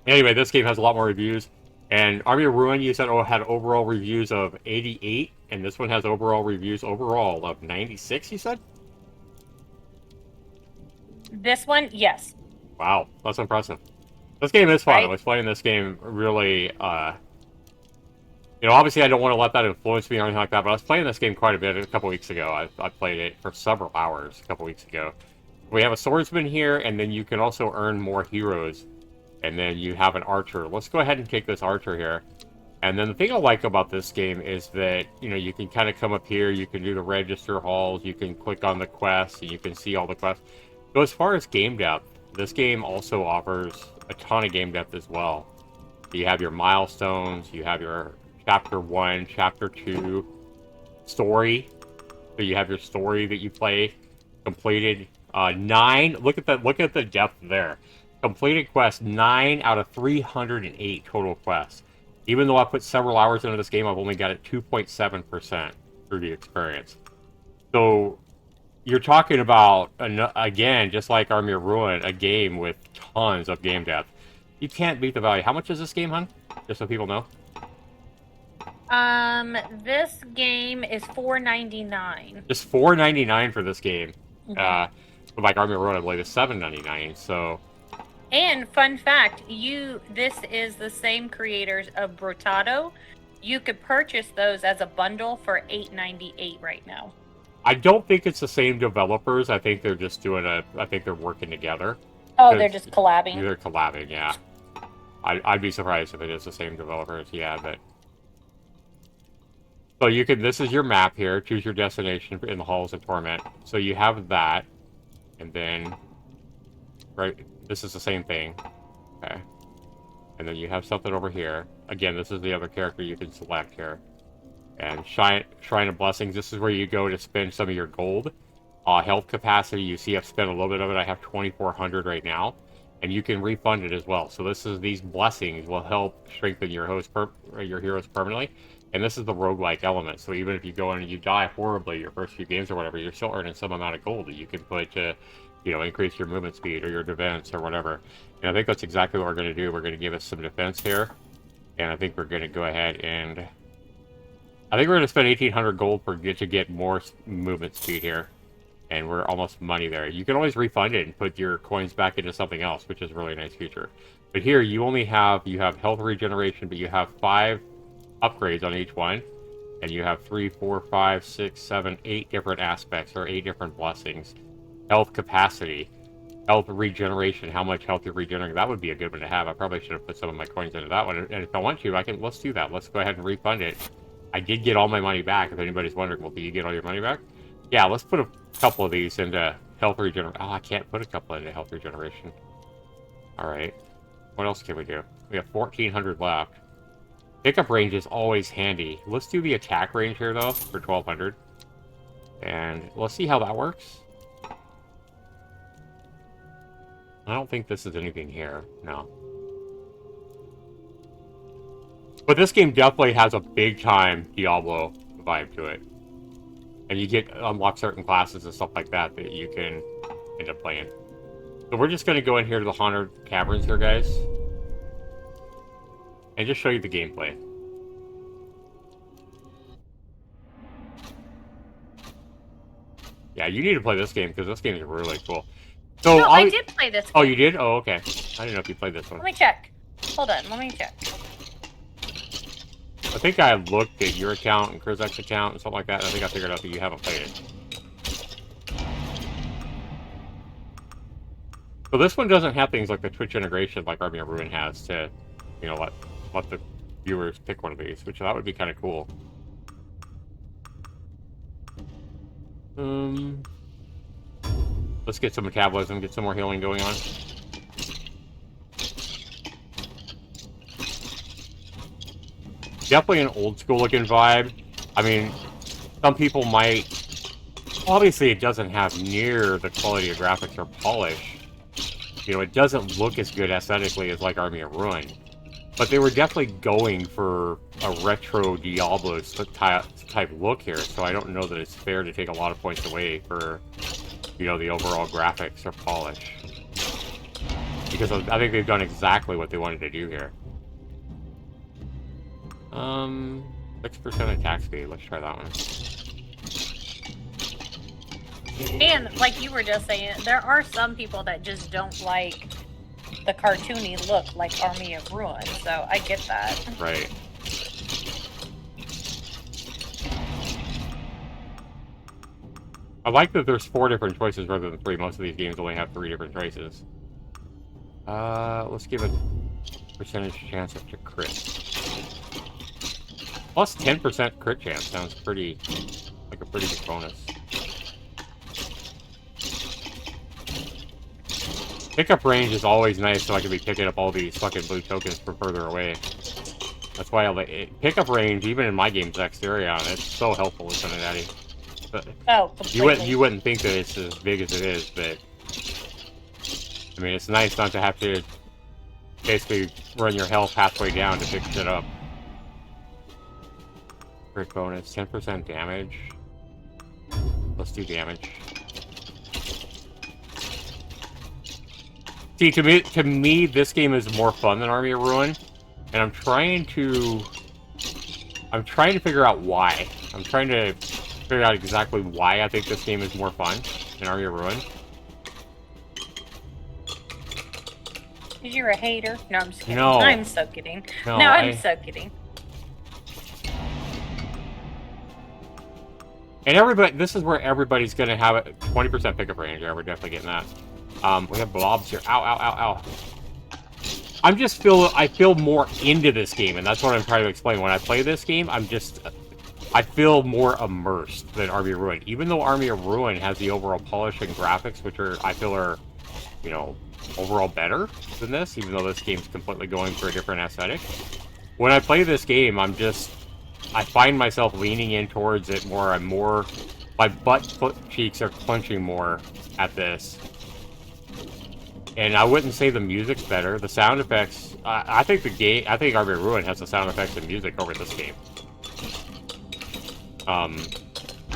Anyway, this game has a lot more reviews. And Army of Ruin, you said, had overall reviews of 88, and this one has overall reviews of 96, you said? This one, yes. Wow, that's impressive. This game is fun. Right? I was playing this game really, obviously I don't want to let that influence me or anything like that, but I was playing this game quite a bit a couple weeks ago. I played it for several hours a couple weeks ago. We have a swordsman here, and then you can also earn more heroes. And then you have an archer. Let's go ahead and take this archer here. And then the thing I like about this game is that, you can kind of come up here, you can do the register halls, you can click on the quests, and you can see all the quests. So as far as game depth, this game also offers a ton of game depth as well. You have your milestones, you have your Chapter 1, Chapter 2 story. So you have your story that you play, completed 9. Look at the depth there. Completed quests, 9 out of 308 total quests. Even though I put several hours into this game, I've only got it 2.7% through the experience. So you're talking about, again, just like Army of Ruin, a game with tons of game depth. You can't beat the value. How much is this game, hon? Just so people know. This game is $4.99. Just $4.99 for this game. Mm-hmm. Like Army of Ruin, I believe, is $7.99. So. And fun fact, this is the same creators of Brotado. You could purchase those as a bundle for $8.98 right now. I don't think it's the same developers. I think they're just I think they're working together. Oh, they're just collabing. They're collabing, yeah. I'd be surprised if it is the same developers. Yeah, but so this is your map here. Choose your destination in the Halls of Torment. So you have that, and then this is the same thing. Okay. And then you have something over here. Again, this is the other character you can select here. And Shrine of Blessings, this is where you go to spend some of your gold. Health capacity, you see I've spent a little bit of it. I have 2,400 right now. and you can refund it as well. So these blessings will help strengthen your your heroes permanently. And this is the roguelike element. So even if you go in and you die horribly your first few games or whatever, you're still earning some amount of gold that you can put to, increase your movement speed or your defense or whatever. And I think that's exactly what we're going to do. We're going to give us some defense here. And I think we're going to go ahead and... I think we're going to spend 1,800 gold to get more movement speed here. And we're almost money there. You can always refund it and put your coins back into something else, which is a really nice feature. But here, you have health regeneration, but you have 5 upgrades on each one. And you have 3, 4, 5, 6, 7, 8 different aspects, or 8 different blessings. Health capacity. Health regeneration, how much health you're regenerating. That would be a good one to have. I probably should have put some of my coins into that one. And if I want to, let's do that. Let's go ahead and refund it. I did get all my money back. If anybody's wondering, well, do you get all your money back? Yeah, let's put a couple of these into health regeneration. Oh, I can't put a couple into health regeneration. Alright. What else can we do? We have 1,400 left. Pickup range is always handy. Let's do the attack range here, though, for 1,200. And let's see how that works. I don't think this is anything here. No. But this game definitely has a big-time Diablo vibe to it. And you unlock certain classes and stuff like that you can end up playing. So we're just going to go in here to the Haunted Caverns here, guys. And just show you the gameplay. Yeah, you need to play this game, because this game is really cool. So no, I did play this game. Oh, you did? Oh, okay. I didn't know if you played this one. Let me check. Hold on, let me check. I think I looked at your account and Kurzak's account and something like that, and I think I figured out that you haven't played it. So this one doesn't have things like the Twitch integration like Army of Ruin has to, let the viewers pick one of these, which that would be kind of cool. Let's get some metabolism, get some more healing going on. Definitely an old school looking vibe. I mean, some people might... Obviously, it doesn't have near the quality of graphics or polish. It doesn't look as good aesthetically as like Army of Ruin. But they were definitely going for a retro Diablo type look here, so I don't know that it's fair to take a lot of points away for, the overall graphics or polish. Because I think they've done exactly what they wanted to do here. 6% attack speed. Let's try that one. And like you were just saying, there are some people that just don't like the cartoony look like Army of Ruin, so I get that. Right. I like that there's 4 different choices rather than 3. Most of these games only have 3 different choices. Let's give it percentage chance up to crit. Plus 10% crit chance sounds pretty, like a pretty good bonus. Pickup range is always nice, so I can be picking up all these fucking blue tokens from further away. That's why I like it. Pickup range, even in my game's Exterion, it's so helpful, isn't it, Eddie? But completely. You wouldn't think that it's as big as it is, but I mean, it's nice not to have to basically run your health halfway down to pick shit up. Crit bonus, 10% damage. Let's do damage. See, to me, this game is more fun than Army of Ruin, and I'm trying to figure out why. I'm trying to figure out exactly why I think this game is more fun than Army of Ruin. Because you're a hater? No, I'm just kidding. No. I'm so kidding. No, I'm so kidding. And this is where everybody's gonna have a 20% pickup range. Yeah, we're definitely getting that. We have blobs here. Ow, ow, ow, ow. I feel more into this game, and that's what I'm trying to explain. When I play this game, I feel more immersed than Army of Ruin. Even though Army of Ruin has the overall polish and graphics, which I feel are, overall better than this, even though this game's completely going for a different aesthetic. When I play this game, I find myself leaning in towards it more. My butt cheeks are clenching more at this. And I wouldn't say the music's better. The sound effects, I think the game, I think Army of Ruin has the sound effects and music over this game.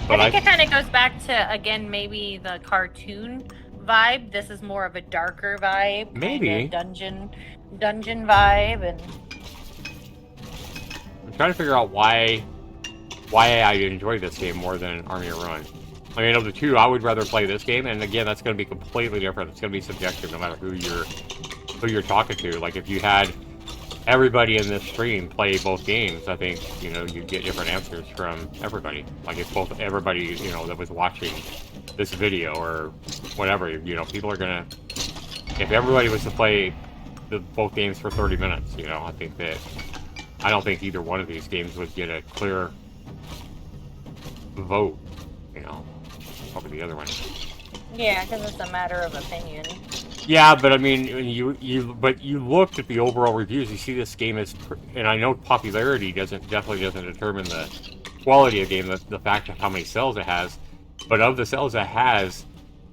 But I think it kind of goes back to, again, maybe the cartoon vibe. This is more of a darker vibe, maybe dungeon vibe, and I'm trying to figure out why I enjoy this game more than Army of Ruin. I mean, of the two, I would rather play this game, and again, that's going to be completely different. It's going to be subjective, no matter who you're talking to. Like, if you had everybody in this stream play both games, I think, you know, you'd get different answers from everybody. Like, if everybody, you know, that was watching this video or whatever, you know, people are going to... If everybody was to play both games for 30 minutes, you know, I don't think either one of these games would get a clear vote, you know, over the other one. yeah, because it's a matter of opinion. Yeah, but I mean, you looked at the overall reviews. You see, this game is, and I know popularity definitely doesn't determine the quality of the game. The fact of how many sales it has, but of the sales it has,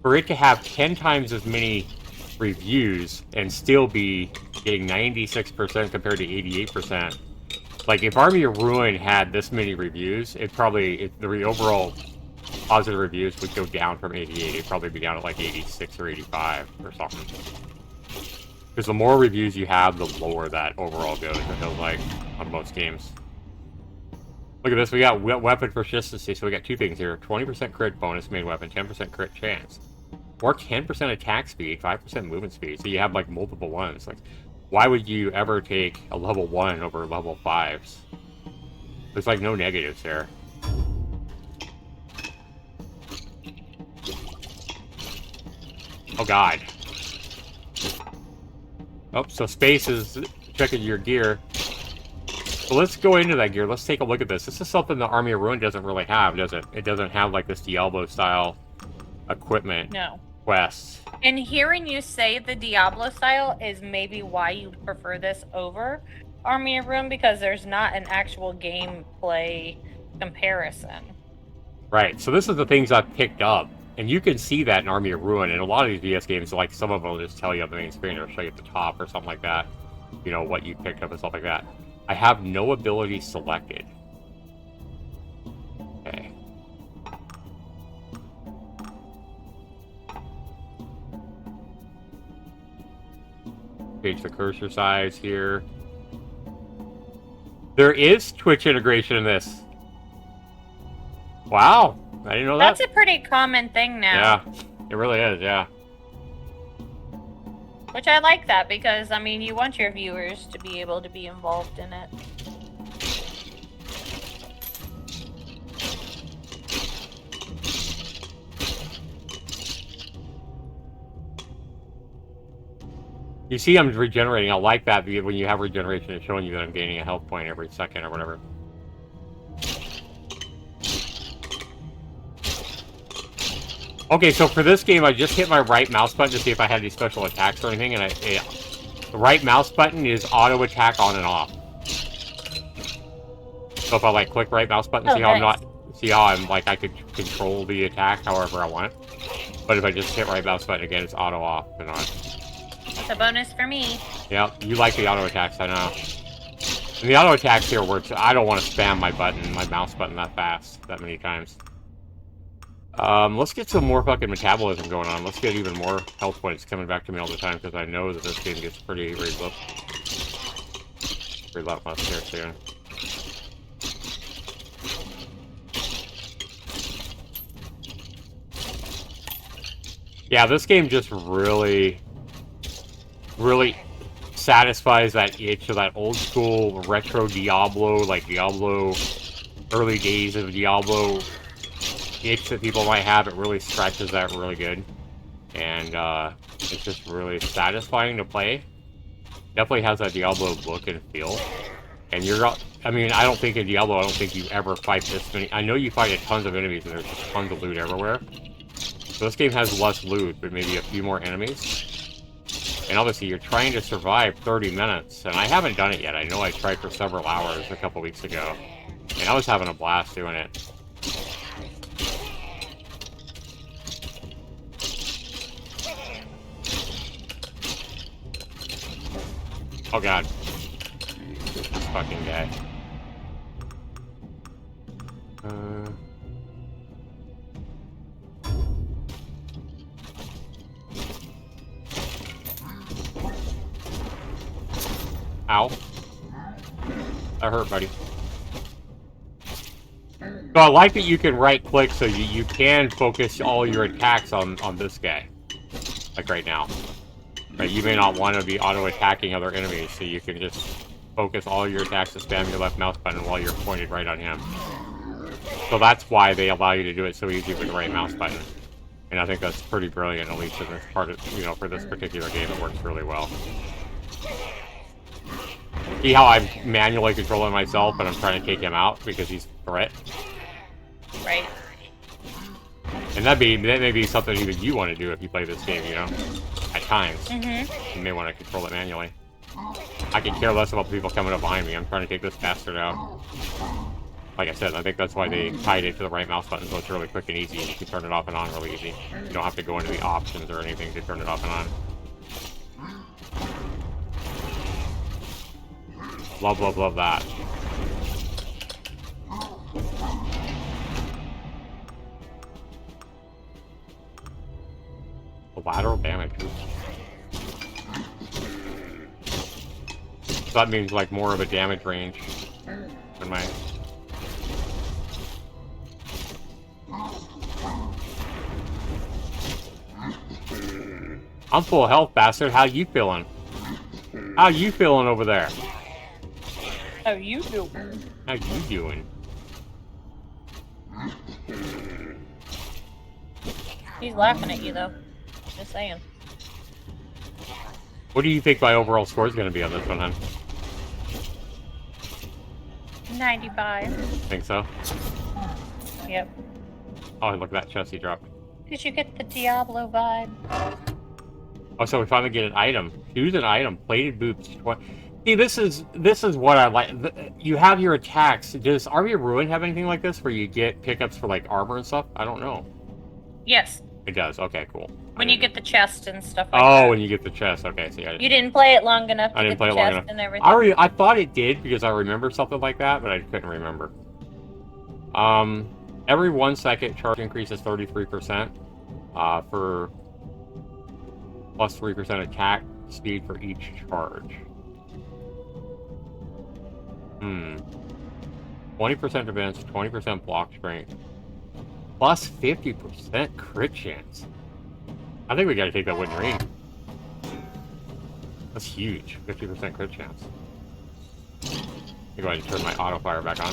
for it to have 10 times as many reviews and still be getting 96% compared to 88%. Like, if Army of Ruin had this many reviews, the overall positive reviews would go down from 88. It'd probably be down at like 86 or 85 or something. Because the more reviews you have, the lower that overall goes, it feels like, on most games. Look at this, we got weapon proficiency, so we got two things here. 20% crit bonus main weapon, 10% crit chance. Or 10% attack speed, 5% movement speed, so you have like multiple ones. Like, why would you ever take a level 1 over level 5s? There's like no negatives there. Oh god. Oh, so space is checking your gear. So let's go into that gear. Let's take a look at this. This is something the Army of Ruin doesn't really have, does it? It doesn't have like this Diablo-style equipment. No. Quests. And hearing you say the Diablo style is maybe why you prefer this over Army of Ruin, because there's not an actual gameplay comparison. Right, so this is the things I've picked up. And you can see that in Army of Ruin. And a lot of these VS games, like some of them will just tell you on the main screen or show you at the top or something like that. You know, what you picked up and stuff like that. I have no ability selected. Okay. Change the cursor size here. There is Twitch integration in this. Wow, I didn't know that. That's a pretty common thing now. Yeah, it really is, yeah. Which I like that, because, I mean, you want your viewers to be able to be involved in it. You see I'm regenerating. I like that when you have regeneration, it's showing you that I'm gaining a health point every second or whatever. Okay, so for this game, I just hit my right mouse button to see if I had any special attacks or anything, and the right mouse button is auto attack on and off. So if I like click right mouse button, see how I'm like I could control the attack however I want. But if I just hit right mouse button again, it's auto off and on. It's a bonus for me. Yeah, you like the auto attacks, I know. And the auto attacks here works. I don't want to spam my mouse button that fast, that many times. Let's get some more fucking metabolism going on. Let's get even more health points coming back to me all the time, because I know that this game gets pretty relentless here soon. Yeah, this game just really satisfies that itch of that old school retro Diablo, like Diablo, early days of Diablo itch that people might have. It really scratches that really good, and it's just really satisfying to play. Definitely has that Diablo look and feel. And I mean, I don't think in Diablo, I don't think you ever fight this many. I know you fight tons of enemies and there's just tons of loot everywhere. So this game has less loot, but maybe a few more enemies. And obviously you're trying to survive 30 minutes, and I haven't done it yet. I know I tried for several hours a couple weeks ago, and I was having a blast doing it. Oh god. This fucking guy. Ow. That hurt, buddy. So I like that you can right-click so you can focus all your attacks on this guy. Like right now. Right, you may not want to be auto-attacking other enemies, so you can just focus all your attacks and spam your left mouse button while you're pointed right on him. So that's why they allow you to do it so easy with the right mouse button. And I think that's pretty brilliant, at least in this part of, you know, for this particular game, it works really well. See how I'm manually controlling myself, but I'm trying to take him out because he's a threat? Right. And that may be something even you want to do if you play this game, you know? At times. Mm-hmm. You may want to control it manually. I can care less about the people coming up behind me. I'm trying to take this bastard out. Like I said, I think that's why they tied it to the right mouse button, so it's really quick and easy. You can turn it off and on really easy. You don't have to go into the options or anything to turn it off and on. Love, love, love that. Lateral damage. So that means like more of a damage range than my... I'm full health, bastard. How you feeling? How you feeling over there? How you doing? How you doing? He's laughing at you, though. Just saying. What do you think my overall score is going to be on this one, hon? 95. Think so? Yep. Oh, look at that chest he dropped. Did you get the Diablo vibe? Oh, so we finally get an item. Choose an item. Plated boots. See, this is what I like. You have your attacks. Does Army of Ruin have anything like this where you get pickups for like armor and stuff? I don't know. Yes. It does. Okay, cool. When you get the chest and stuff like that. Oh, when you get the chest. Okay, so you didn't play it long enough to I didn't get play the it long chest enough. and everything. I thought it did because I remember something like that, but I couldn't remember. Every 1 second, charge increases 33%. For plus 3% attack speed for each charge. 20% defense, 20% block strength, plus 50% crit chance. I think we gotta take that wooden ring. That's huge. 50% crit chance. Let me go ahead and turn my auto fire back on.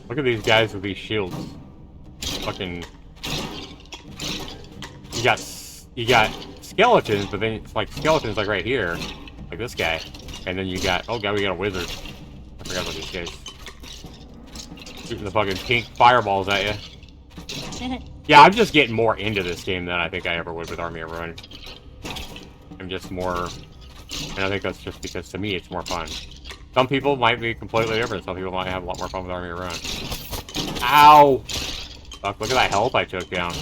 Look at these guys with these shields. Fucking... You got skeletons, but then it's like skeletons like right here. Like this guy. And then you got... Oh god, we got a wizard. I forgot about these guys. Shooting the fucking pink fireballs at you. Yeah, I'm just getting more into this game than I think I ever would with Army of Ruin. I'm just more... And I think that's just because, to me, it's more fun. Some people might be completely different. Some people might have a lot more fun with Army of Ruin. Ow! Fuck, look at that health I took down.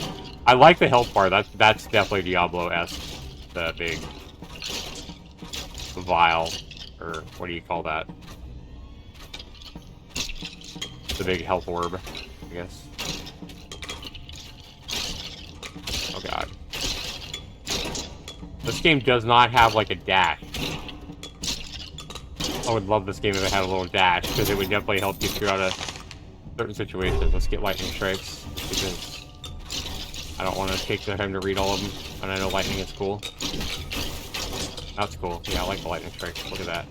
I like the health bar. That's definitely Diablo-esque. The big... vial. Or what do you call that? The big health orb, I guess. Oh god. This game does not have like a dash. I would love this game if it had a little dash, because it would definitely help you throughout a certain situations. Let's get lightning strikes, because I don't want to take the time to read all of them, and I know lightning is cool. That's cool. Yeah, I like the lightning strikes. Look at that.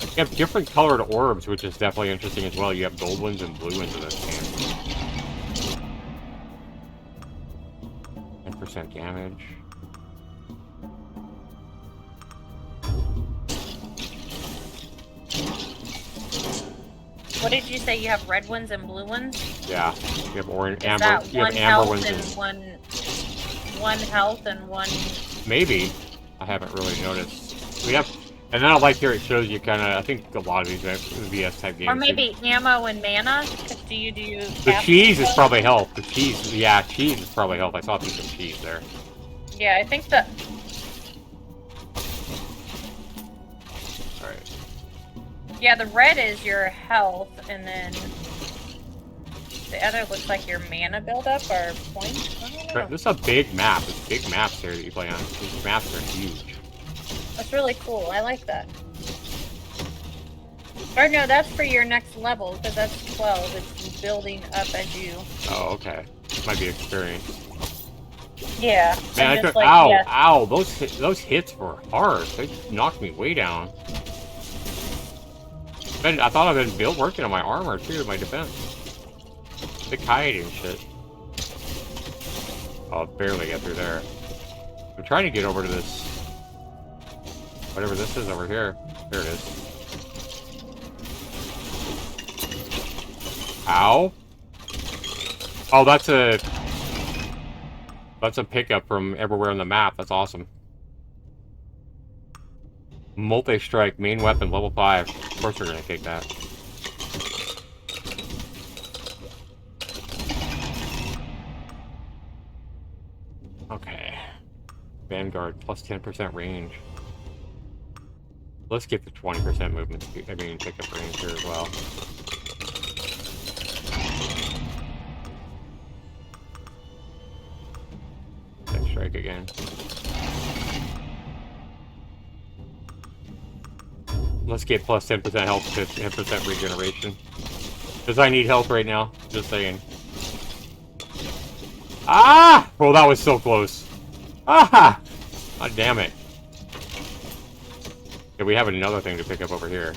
You have different colored orbs, which is definitely interesting as well. You have gold ones and blue ones in this game. 10% damage. What did you say? You have red ones and blue ones? Yeah. You have orange, Is amber. that You one have amber health ones and one health and one. Maybe. I haven't really noticed. We have And then I like here it shows you kind of. I think a lot of these VS type Or games. maybe ammo and mana? Do you do The capsules cheese is though? probably health. The cheese, yeah, cheese is probably health. I saw a piece of cheese there. Yeah, I think that. All right. Yeah, the red is your health, and then the other looks like your mana buildup or points. I don't know. This is a big map. There's big maps here that you play on. These maps are huge. That's really cool. I like that. Or no, that's for your next level because that's 12. It's building up as you. Oh, okay. Might be experience. Yeah. Man, I I'm just could. like, Ow, yes. ow! Those hits were hard. They knocked me way down. I thought I've been working on my armor too, my defense. Big height and shit. Oh, barely get through there. I'm trying to get over to this. Whatever this is over here. There it is. Ow. Oh, that's a pickup from everywhere on the map. That's awesome. Multi-strike, main weapon, level 5. Of course we're gonna take that. Okay. Vanguard, plus 10% range. Let's get the 20% movement speed. I mean, pickup range here as well. Let's strike again. Let's get plus 10% health to 10% regeneration. Because I need health right now. Just saying. Ah! Well, that was so close. Ah! God damn it. Okay, we have another thing to pick up over here.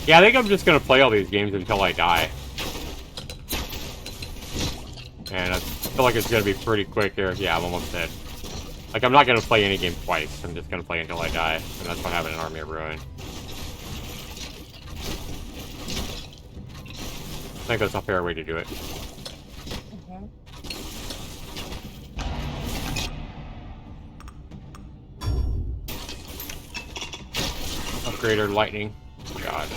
Yeah, I think I'm just gonna play all these games until I die. And I feel like it's gonna be pretty quick here. Yeah, I'm almost dead. Like, I'm not gonna play any game twice. I'm just gonna play until I die. And that's what happened in Army of Ruin. I think that's a fair way to do it. Upgrader lightning. God.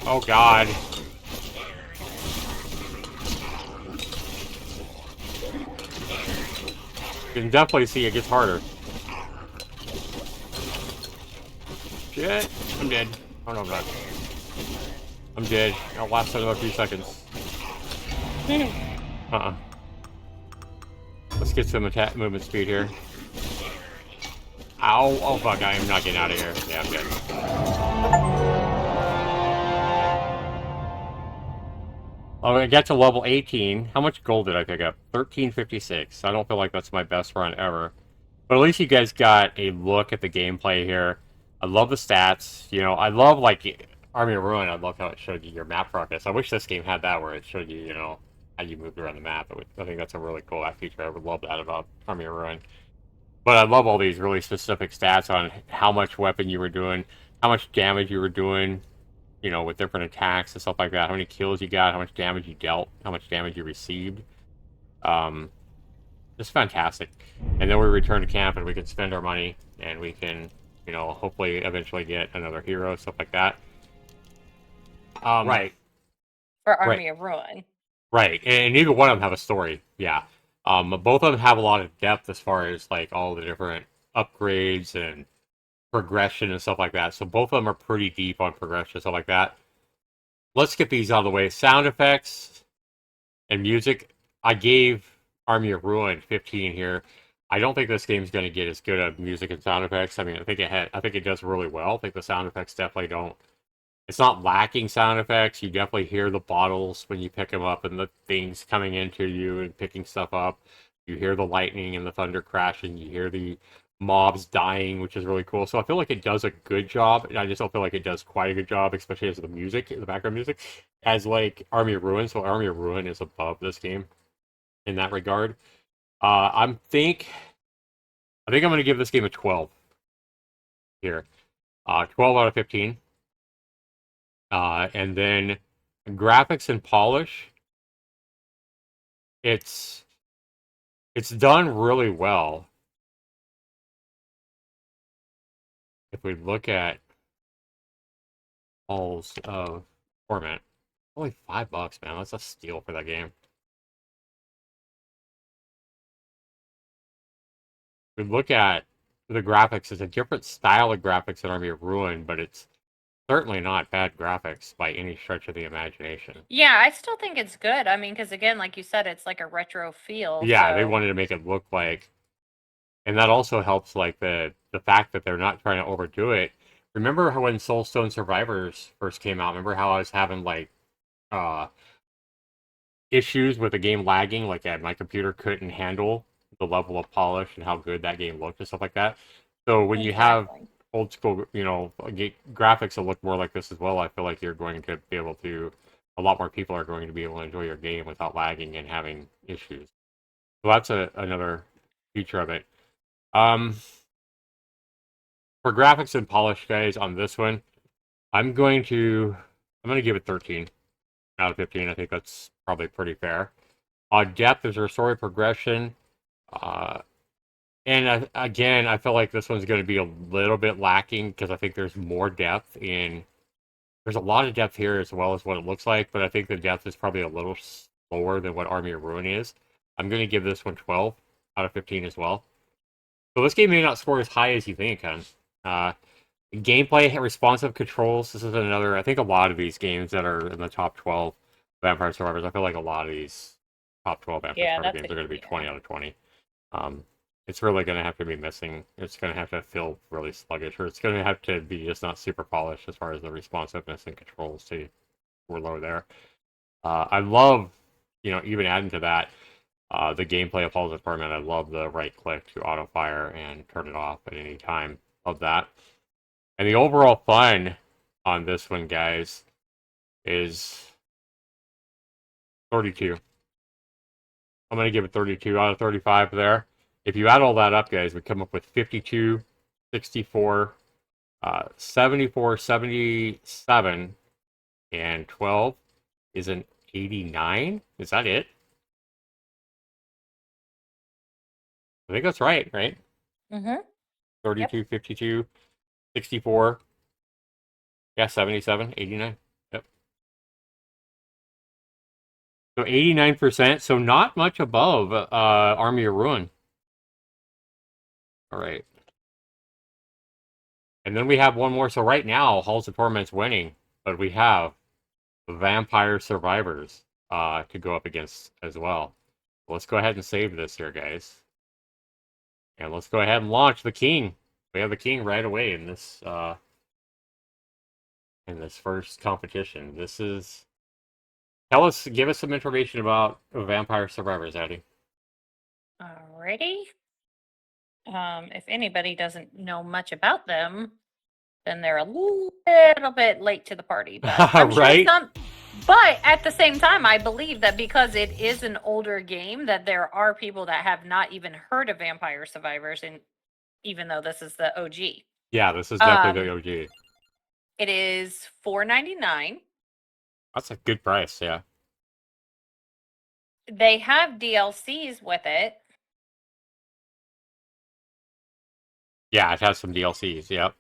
Oh god. You can definitely see it gets harder. Shit. I'm dead. Oh no, I'm not. I'm dead. I'll last another few seconds. Uh-uh. Let's get some attack movement speed here. Ow. Oh fuck, I am not getting out of here. Yeah, I'm dead. Oh, I got to level 18. How much gold did I pick up? 1356. I don't feel like that's my best run ever. But at least you guys got a look at the gameplay here. I love the stats. You know, I love, like, Army of Ruin. I love how it showed you your map progress. I wish this game had that where it showed you, you know, how you moved around the map. I think that's a really cool feature. I would love that about Army of Ruin. But I love all these really specific stats on how much weapon you were doing, how much damage you were doing, you know, with different attacks and stuff like that. How many kills you got, how much damage you dealt, how much damage you received. Um, just fantastic. And then we return to camp and we can spend our money and we can, you know, hopefully eventually get another hero, stuff like that. Right. For Right. Army of Ruin. Right. And neither one of them have a story. Yeah. Both of them have a lot of depth as far as like all the different upgrades and progression and stuff like that. So both of them are pretty deep on progression, stuff like that. Let's get these out of the way. Sound effects and music. I gave Army of Ruin 15 here. I don't think this game's going to get as good at music and sound effects. I mean, I think it does really well. I think the sound effects definitely don't. It's not lacking sound effects. You definitely hear the bottles when you pick them up and the things coming into you and picking stuff up. You hear the lightning and the thunder crashing. You hear the mobs dying, which is really cool. So I feel like it does a good job. And I just don't feel like it does quite a good job, especially as the music, the background music, as like Army of Ruin. So Army of Ruin is above this game in that regard. I think I'm going to give this game a 12. here. 12 out of 15. And then graphics and polish, it's it's done really well. If we look at Halls of Torment, only $5, man. That's a steal for that game. We look at the graphics, it's a different style of graphics than Army of Ruin, but it's certainly not bad graphics by any stretch of the imagination. Yeah, I still think it's good. I mean, because again, like you said, it's like a retro feel. Yeah, they So wanted to make it look like, and that also helps like the fact that they're not trying to overdo it. Remember how when Soulstone Survivors first came out? Remember how I was having like uh issues with the game lagging, like my computer couldn't handle the level of polish and how good that game looked and stuff like that. So when you have exactly. old school, graphics that look more like this as well, I feel like you're going to be able to, a lot more people are going to be able to enjoy your game without lagging and having issues. So that's another feature of it. Um, for graphics and polish, guys, on this one, I'm going to I'm going to give it 13 out of 15. I think that's probably pretty fair. Depth is our story progression. Uh, and again, I feel like this one's going to be a little bit lacking because I think there's more depth in. There's a lot of depth here as well as what it looks like, but I think the depth is probably a little slower than what Army of Ruin is. I'm going to give this one 12 out of 15 as well. So this game may not score as high as you think, Hun. Uh, Gameplay, responsive controls. This is another. I think a lot of these games that are in the top 12 Vampire Survivors. I feel like a lot of these top 12 Vampire Yeah, Survivor that's games are going to be yeah. 20 out of 20. Um, it's really going to have to be missing. It's going to have to feel really sluggish, or it's going to have to be just not super polished as far as the responsiveness and controls to were low there. I love, even adding to that, the gameplay of Halls of Torment. I love the right click to auto fire and turn it off at any time. Love that. And the overall fun on this one, guys, is 32. I'm going to give it 32 out of 35 there. If you add all that up, guys, we come up with 52, 64, 74, 77, and 12 is an 89. Is that it? I think that's right, right? Mm-hmm. Yep. 32, 52, 64, yeah, 77, 89. Yep. So 89%, so not much above Army of Ruin. All right. And then we have one more. So right now, Halls of Torment's winning, but we have Vampire Survivors to go up against as well. Let's go ahead and save this here, guys. And let's go ahead and launch the King. We have the King right away in this first competition. This is give us some information about Vampire Survivors, Addie. Alrighty. If anybody doesn't know much about them, then they're a little bit late to the party. But I'm sure Right? some. But at the same time, I believe that because it is an older game, that there are people that have not even heard of Vampire Survivors, and even though this is the OG. Yeah, this is definitely the Um, OG. it is $4.99. That's a good price, yeah. They have DLCs with it. Yeah, it has some DLCs, yep.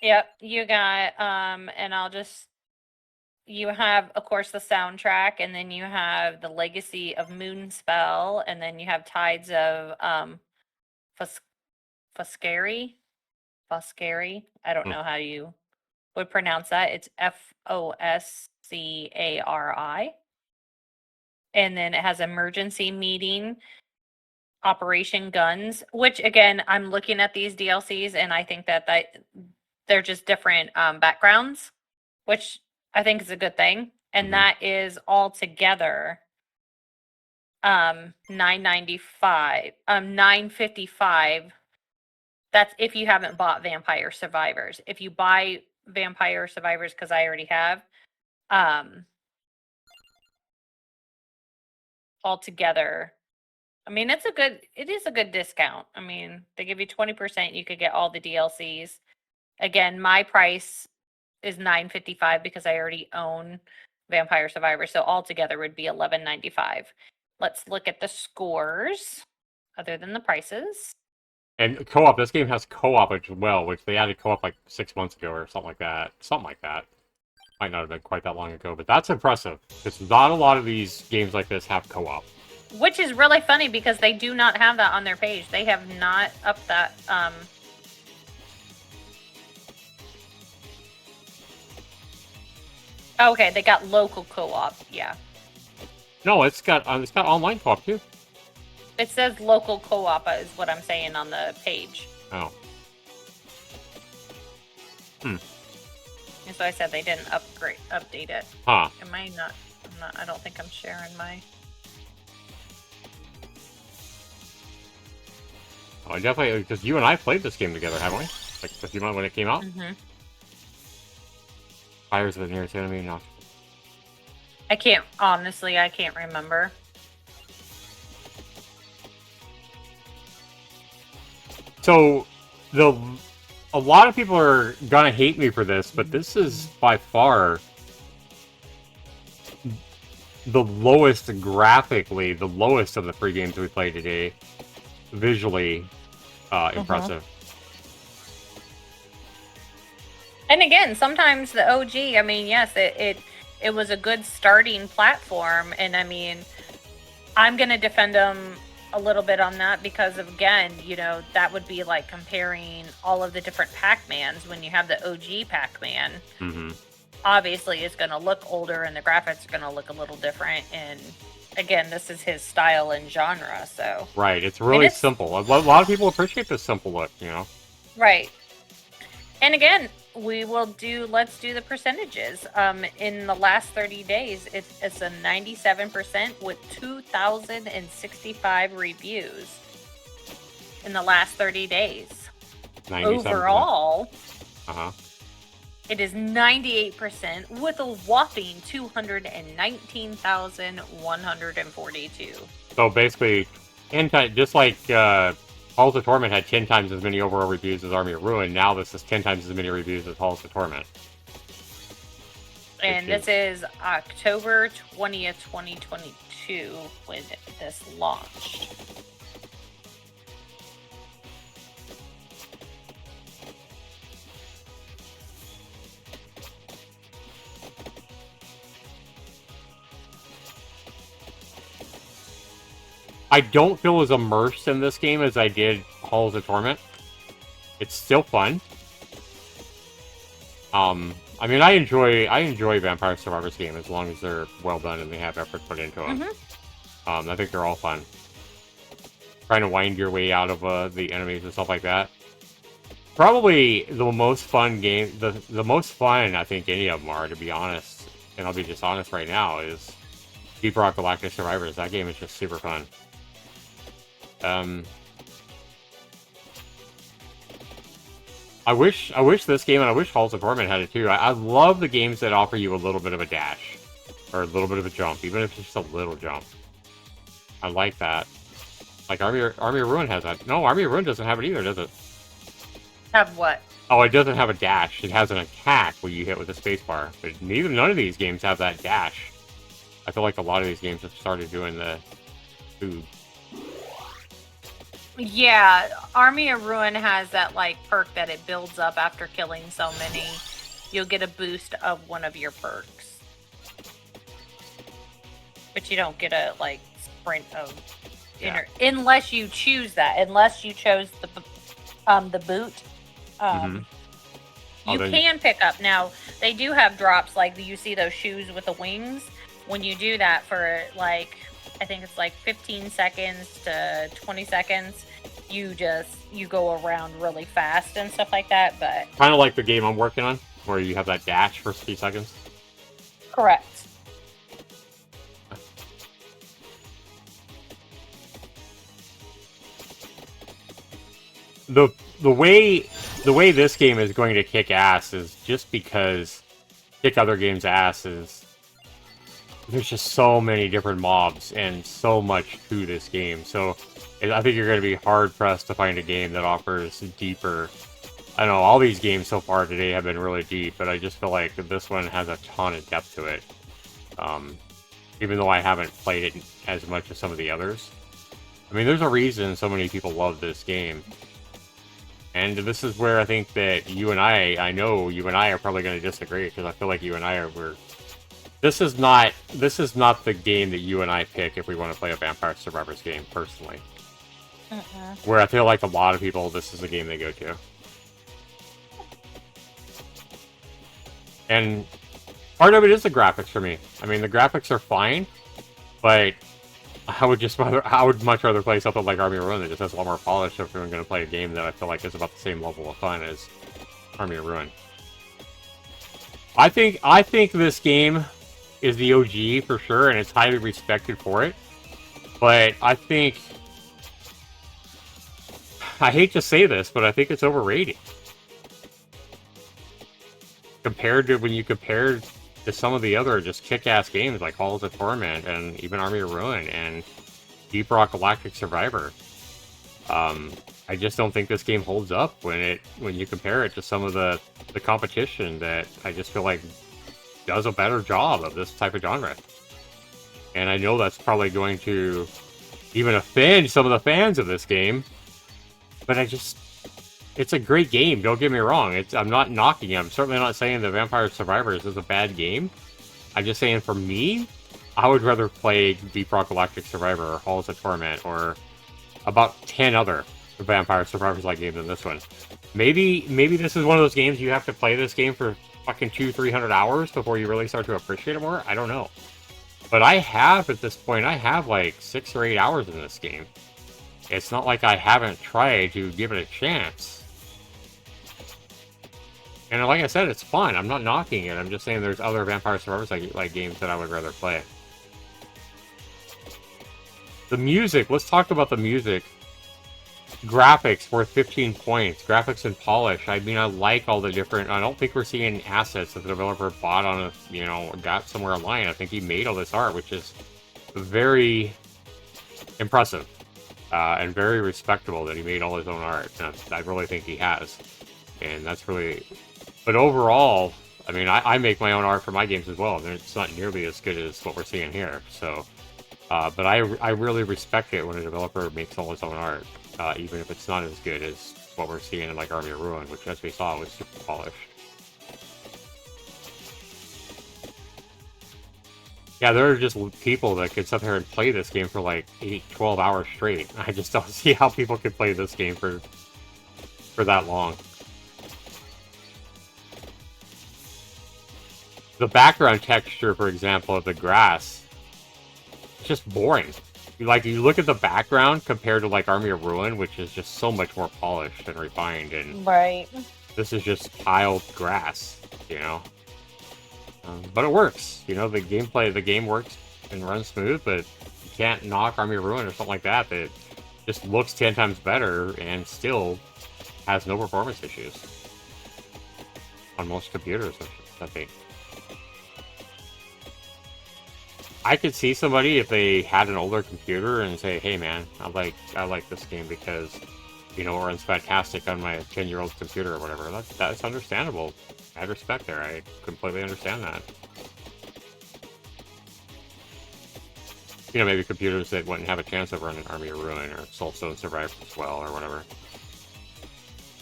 Yep, you got and you have, of course, the soundtrack, and then you have the Legacy of Moonspell, and then you have Tides of Fus- Fuscari. Foscari. I don't Hmm. know how you would pronounce that. It's Foscari. And then it has Emergency Meeting, Operation Guns, which again, I'm looking at these DLCs and I think that they're just different backgrounds, which I think is a good thing. And Mhm. that is all together 995 955. That's if you haven't bought Vampire Survivors. If you buy Vampire Survivors, because I already have, um altogether, I mean, it is a good discount. I mean, they give you 20%, you could get all the DLCs. Again, my price is $9.55 because I already own Vampire Survivor, so altogether would be $11.95. Let's look at the scores, other than the prices. And co-op, this game has co-op as well, which they added co-op like 6 months ago or something like that. Something like that. Might not have been quite that long ago, but that's impressive. Because not a lot of these games like this have co-op. Which is really funny because they do not have that on their page. They have not upped that. Okay, they got local co-op. Yeah. No, it's got online co-op too. It says local co-op is what I'm saying on the page. Oh. And so I said they didn't update it. Huh. Am I not? I don't think I'm sharing my. Oh, definitely, because you and I played this game together, haven't we? Like a few months when it came out. Mm-hmm. Fires of the nearest enemy. No. I can't remember. So, a lot of people are gonna hate me for this, but this is by far the lowest graphically, the lowest of the free games we played today. Visually, impressive. And again, sometimes the OG. I mean, yes, it was a good starting platform, and I mean, I'm gonna defend them a little bit on that because of, again, that would be like comparing all of the different Pac-Mans. When you have the OG Pac-Man, obviously it's going to look older and the graphics are going to look a little different. And again, this is his style and genre, so right. It's really simple. A lot of people appreciate this simple look, Right. And again, let's do the percentages. In the last 30 days, it's a 97% with 2,065 reviews in the last 30 days. 97%. Overall, it is 98% with a whopping 219,142. So basically, just like Halls of Torment had 10 times as many overall reviews as Army of Ruin. Now this is 10 times as many reviews as Halls of Torment. And this is October 20th, 2022 when this launched. I don't feel as immersed in this game as I did Halls of Torment. It's still fun. I mean, I enjoy Vampire Survivors game as long as they're well done and they have effort put into them. I think they're all fun. Trying to wind your way out of the enemies and stuff like that. Probably the most fun game, the most fun I think any of them are, to be honest. And I'll be just honest right now, is Deep Rock Galactic Survivors. That game is just super fun. I wish this game, and I wish Halls of Torment had it too. I love the games that offer you a little bit of a dash, or a little bit of a jump, even if it's just a little jump. I like that. Like Army of Ruin has that. No, Army of Ruin doesn't have it either, does it? Have what? Oh, it doesn't have a dash. It has an attack where you hit with the spacebar. But none of these games have that dash. I feel like a lot of these games have started doing the food. Yeah, Army of Ruin has that like perk that it builds up after killing so many. You'll get a boost of one of your perks. But you don't get a like sprint of unless you choose that. Unless you chose the boot. You can pick up. Now, they do have drops, like you see those shoes with the wings. When you do that for like, I think it's like 15 seconds to 20 seconds, you go around really fast and stuff like that. But kind of like the game I'm working on, where you have that dash for 3 seconds. Correct. The way this game is going to kick ass is just because kick other games' ass is there's just so many different mobs and so much to this game. So I think you're going to be hard pressed to find a game that offers deeper I don't know, all these games so far today have been really deep, but I just feel like this one has a ton of depth to it. Even though I haven't played it as much as some of the others. I mean, there's a reason so many people love this game. And this is where I think that I know you and I are probably going to disagree, because I feel like you and I we're... This is not the game that you and I pick if we want to play a Vampire Survivors game, personally. Where I feel like a lot of people, this is the game they go to. And part of it is the graphics for me. I mean, the graphics are fine, but I would much rather play something like Army of Ruin that just has a lot more polish if I'm going to play a game that I feel like is about the same level of fun as Army of Ruin. I think this game is the OG for sure, and it's highly respected for it. But I think, I hate to say this, but I think it's overrated. Compared to when you compare to some of the other just kick-ass games like Halls of Torment and even Army of Ruin and Deep Rock Galactic Survivor. I just don't think this game holds up when you compare it to some of the competition that I just feel like does a better job of this type of genre. And I know that's probably going to even offend some of the fans of this game, but it's a great game, don't get me wrong. I'm not knocking it. I'm certainly not saying that Vampire Survivors is a bad game. I'm just saying, for me, I would rather play Deep Rock Galactic Survivor or Halls of Torment or about 10 other Vampire Survivors-like games than this one. Maybe this is one of those games you have to play this game for fucking 200-300 hours before you really start to appreciate it more. I don't know. But at this point, I have like 6 or 8 hours in this game. It's not like I haven't tried to give it a chance. And like I said, it's fun. I'm not knocking it. I'm just saying there's other Vampire Survivors like games that I would rather play. The music. Let's talk about the music. Graphics worth 15 points. Graphics and polish. I mean, I like all the different... I don't think we're seeing assets that the developer bought on got somewhere online. I think he made all this art, which is very impressive. And very respectable that he made all his own art. And I really think he has. And that's really... But overall, I mean, I make my own art for my games as well, and it's not nearly as good as what we're seeing here. So, but I really respect it when a developer makes all his own art, even if it's not as good as what we're seeing in like Army of Ruin, which, as we saw, was super polished. Yeah, there are just people that could sit there and play this game for like 8-12 hours straight. I just don't see how people could play this game for that long. The background texture, for example, of the grass, it's just boring. You look at the background compared to like Army of Ruin, which is just so much more polished and refined, and right. This is just tiled grass, but it works. The game works and runs smooth, but you can't knock Army of Ruin or something like that. That just looks 10 times better and still has no performance issues on most computers, I think. I could see somebody, if they had an older computer, and say, "Hey, man, I like this game because, it runs fantastic on my 10-year-old computer or whatever." That's understandable. I have respect there. I completely understand that. Maybe computers that wouldn't have a chance of running Army of Ruin or Soulstone Survivor as well, or whatever.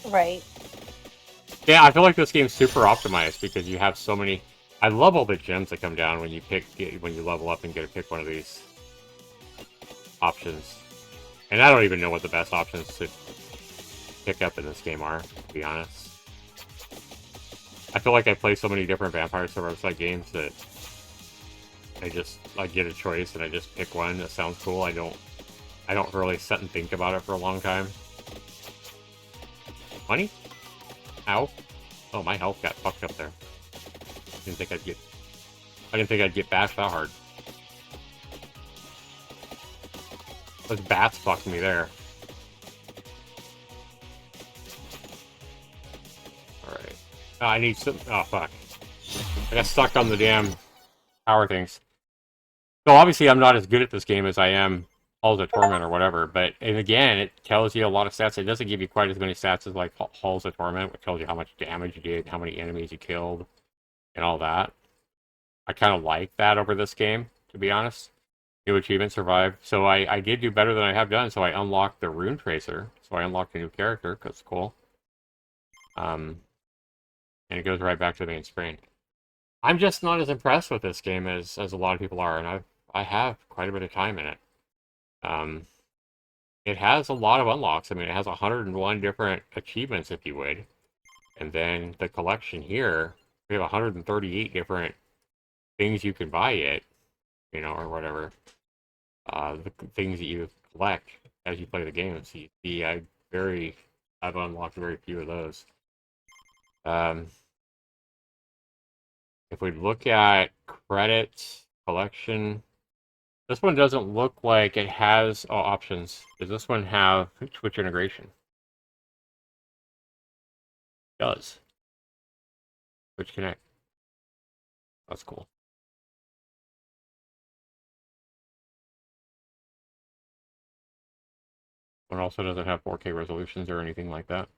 Right. Yeah, I feel like this game's super optimized because you have so many... I love all the gems that come down when you level up and get to pick one of these options. And I don't even know what the best options to pick up in this game are, to be honest. I feel like I play so many different Vampire Survivors games that I get a choice and I just pick one that sounds cool. I don't really sit and think about it for a long time. Money? Ow. Oh, my health got fucked up there. I didn't think I'd get bashed that hard. Those bats fucked me there. Alright. Oh, I need some... Oh, fuck. I got stuck on the damn power things. So obviously I'm not as good at this game as I am Halls of Torment or whatever. But and again, it tells you a lot of stats. It doesn't give you quite as many stats as like Halls of Torment, which tells you how much damage you did, how many enemies you killed, and all that. I kind of like that over this game, to be honest. New achievement survived. So I did do better than I have done. So I unlocked the Rune Tracer. So I unlocked a new character because it's cool. And it goes right back to the main screen. I'm just not as impressed with this game as a lot of people are, and I have quite a bit of time in it. Um, it has a lot of unlocks. I mean, it has 101 different achievements, if you would, and then the collection here, we have 138 different things you can buy it, or whatever. The things that you collect as you play the game. So you see, I've unlocked very few of those. Um, if we look at credits collection. This one doesn't look like it has options. Does this one have Twitch integration? It does. Twitch Connect. That's cool. One also doesn't have 4K resolutions or anything like that.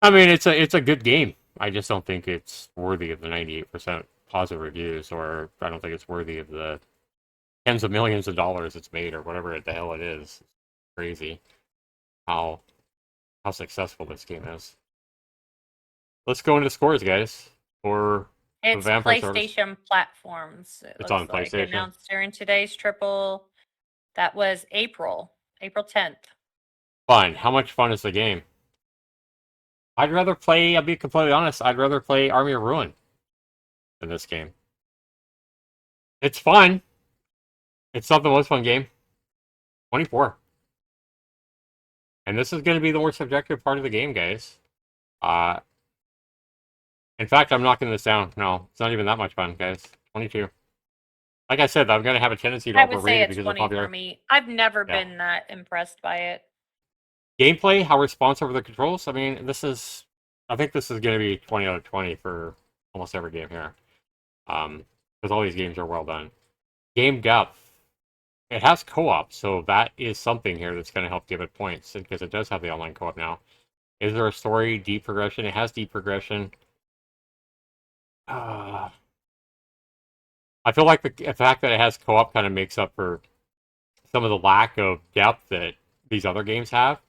I mean, it's a good game. I just don't think it's worthy of the 98% positive reviews, or I don't think it's worthy of the tens of millions of dollars it's made, or whatever the hell it is. It's crazy how successful this game is. Let's go into the scores, guys, for the It's Vampire Service. PlayStation platforms, it It's on looks like. PlayStation. Announced during today's triple. That was April 10th. Fun. How much fun is the game? I'll be completely honest, I'd rather play Army of Ruin than this game. It's fun. It's not the most fun game. 24. And this is going to be the more subjective part of the game, guys. Uh, in fact, I'm knocking this down. No, it's not even that much fun, guys. 22. Like I said, I'm going to have a tendency to I would overrate say it it's because of 20 for popular. me. I've never Yeah. been that impressed by it. Gameplay, how responsive are the controls? I mean, I think this is going to be 20 out of 20 for almost every game here. Because all these games are well done. Game depth. It has co-op, so that is something here that's going to help give it points, because it does have the online co-op now. Is there a story, deep progression? It has deep progression. I feel like the fact that it has co-op kind of makes up for some of the lack of depth that these other games have.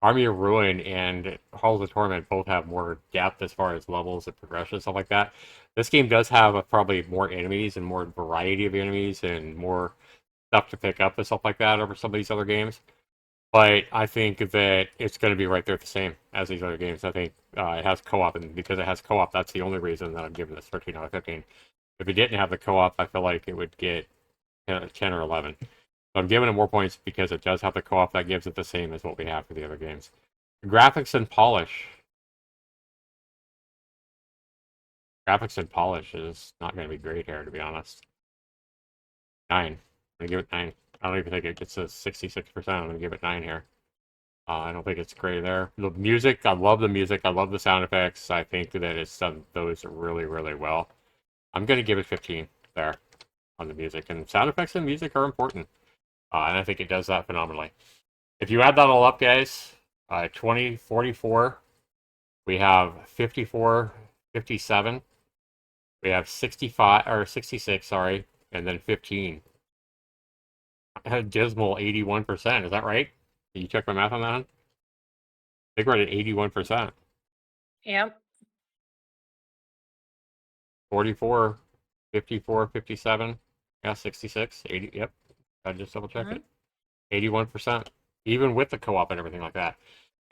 Army of Ruin and Halls of Torment both have more depth as far as levels of progression, stuff like that. This game does have probably more enemies and more variety of enemies and more stuff to pick up and stuff like that over some of these other games. But I think that it's going to be right there the same as these other games. I think it has co-op, and because it has co-op, that's the only reason that I'm giving this 13 out of 15. If it didn't have the co-op, I feel like it would get 10 or 11. So I'm giving it more points because it does have the co-op. That gives it the same as what we have for the other games. Graphics and polish. Graphics and polish is not going to be great here, to be honest. 9. I'm going to give it 9. I don't even think it gets a 66%. I'm going to give it 9 here. I don't think it's great there. The music, I love the music. I love the sound effects. I think that it's done those really, really well. I'm going to give it 15 there on the music. And sound effects and music are important. And I think it does that phenomenally. If you add that all up, guys, 20, 44, we have 54, 57, we have 65, or 66, sorry, and then 15. A dismal 81%. Is that right? Did you check my math on that? I think we're at 81%. Yep. 44, 54, 57, yeah, 66, 80, yep. I just double check it. 81%, even with the co-op and everything like that.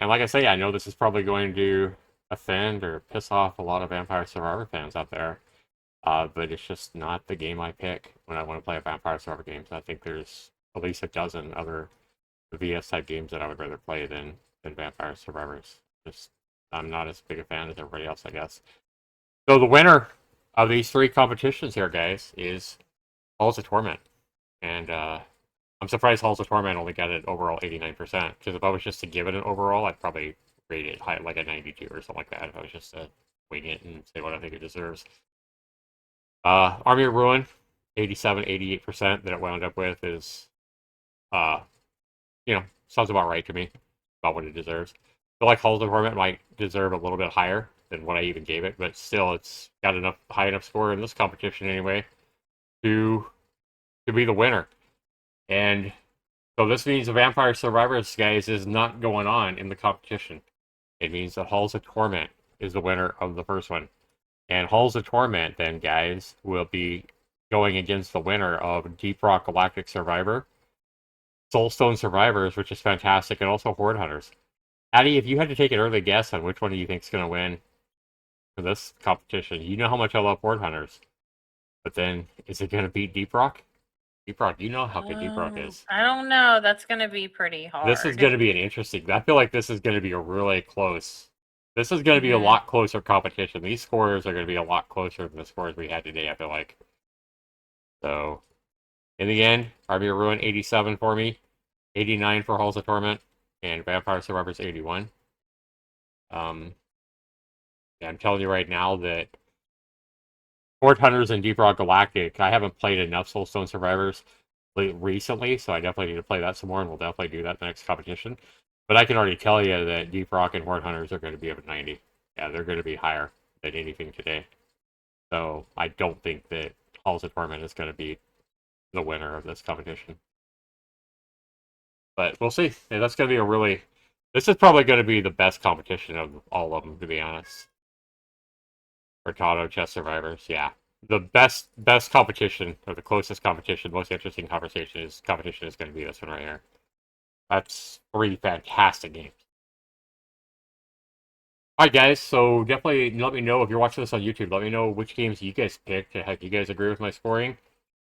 And like I say, I know this is probably going to offend or piss off a lot of Vampire Survivor fans out there, but it's just not the game I pick when I want to play a Vampire Survivor game. I think there's at least a dozen other VS type games that I would rather play than Vampire Survivors. Just I'm not as big a fan as everybody else, I guess. So the winner of these three competitions here, guys, is Halls of Torment. And I'm surprised Halls of Torment only got an overall 89%. Because if I was just to give it an overall, I'd probably rate it high, like a 92 or something like that. If I was just to wing it and say what I think it deserves. Army of Ruin, 87, 88% that it wound up with is, uh, sounds about right to me, about what it deserves. I feel like Halls of Torment might deserve a little bit higher than what I even gave it, but still, it's got enough high enough score in this competition anyway to be the winner. And so this means the Vampire Survivors, guys, is not going on in the competition. It means that Halls of Torment is the winner of the first one. And Halls of Torment, then, guys, will be going against the winner of Deep Rock Galactic Survivor, Soulstone Survivors, which is fantastic, and also Horde Hunters. Addie, if you had to take an early guess on which one do you think is going to win for this competition, you know how much I love Horde Hunters. But then, is it going to beat Deep Rock? Deep Rock, you know how good Deep Rock is. I don't know. That's going to be pretty This is hard. going to be an interesting. I feel like this is going to be a really close. This is going to be a Mhm. lot closer competition. These scores are going to be a lot closer than the scores we had today, I feel like. So, in the end, Army of Ruin 87 for me, 89 for Halls of Torment, and Vampire Survivors 81. Yeah, I'm telling you right now that Horde Hunters and Deep Rock Galactic, I haven't played enough Soulstone Survivors recently, so I definitely need to play that some more, and we'll definitely do that in the next competition. But I can already tell you that Deep Rock and Horde Hunters are going to be up at 90. Yeah, they're going to be higher than anything today. So I don't think that Halls of Torment is going to be the winner of this competition. But we'll see. Yeah, that's going to be a really. This is probably going to be the best competition of all of them, to be honest. Hurtado, Chess Survivors, yeah. The best competition, or the closest competition, most interesting competition is going to be this one right here. That's 3 fantastic games. Alright guys, so definitely let me know if you're watching this on YouTube, let me know which games you guys picked, if you guys agree with my scoring.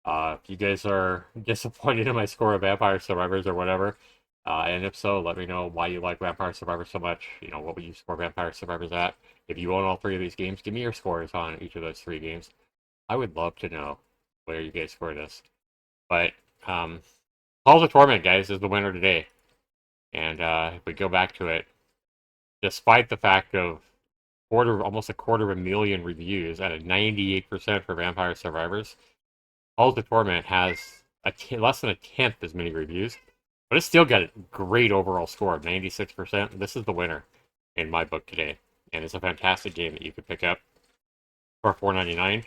If you guys are disappointed in my score of Vampire Survivors or whatever, and if so, let me know why you like Vampire Survivors so much. What would you score Vampire Survivors at? If you own all 3 of these games, give me your scores on each of those 3 games. I would love to know where you guys score this. But um, Halls of Torment, guys, is the winner today. And if we go back to it, despite the fact of almost a quarter of a million reviews at a 98% for Vampire Survivors, Halls of Torment has less than a tenth as many reviews, but it's still got a great overall score of 96%. This is the winner in my book today, and it's a fantastic game that you could pick up for $4.99.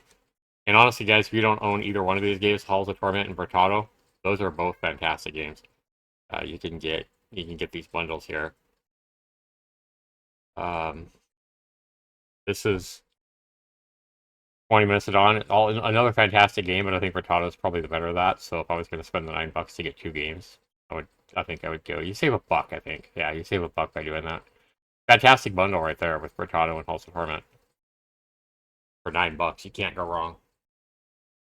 And honestly, guys, if you don't own either one of these games, Halls of Torment and Vertado, those are both fantastic games. You can get these bundles here. This is 20 minutes on. Another fantastic game, but I think Vertado is probably the better of that. So if I was going to spend the $9 to get 2 games, I think I would go. You save $1, I think. Yeah, you save $1 by doing that. Fantastic bundle right there with Vertado and Halls of Torment for $9. You can't go wrong.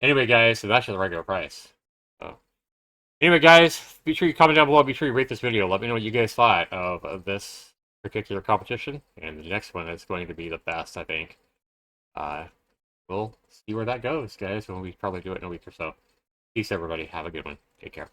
Anyway, guys, so that's just the regular price. So, anyway, guys, be sure you comment down below. Be sure you rate this video. Let me know what you guys thought of this particular competition. And the next one is going to be the best, I think. We'll see where that goes, guys, when we probably do it in a week or so. Peace, everybody. Have a good one. Take care.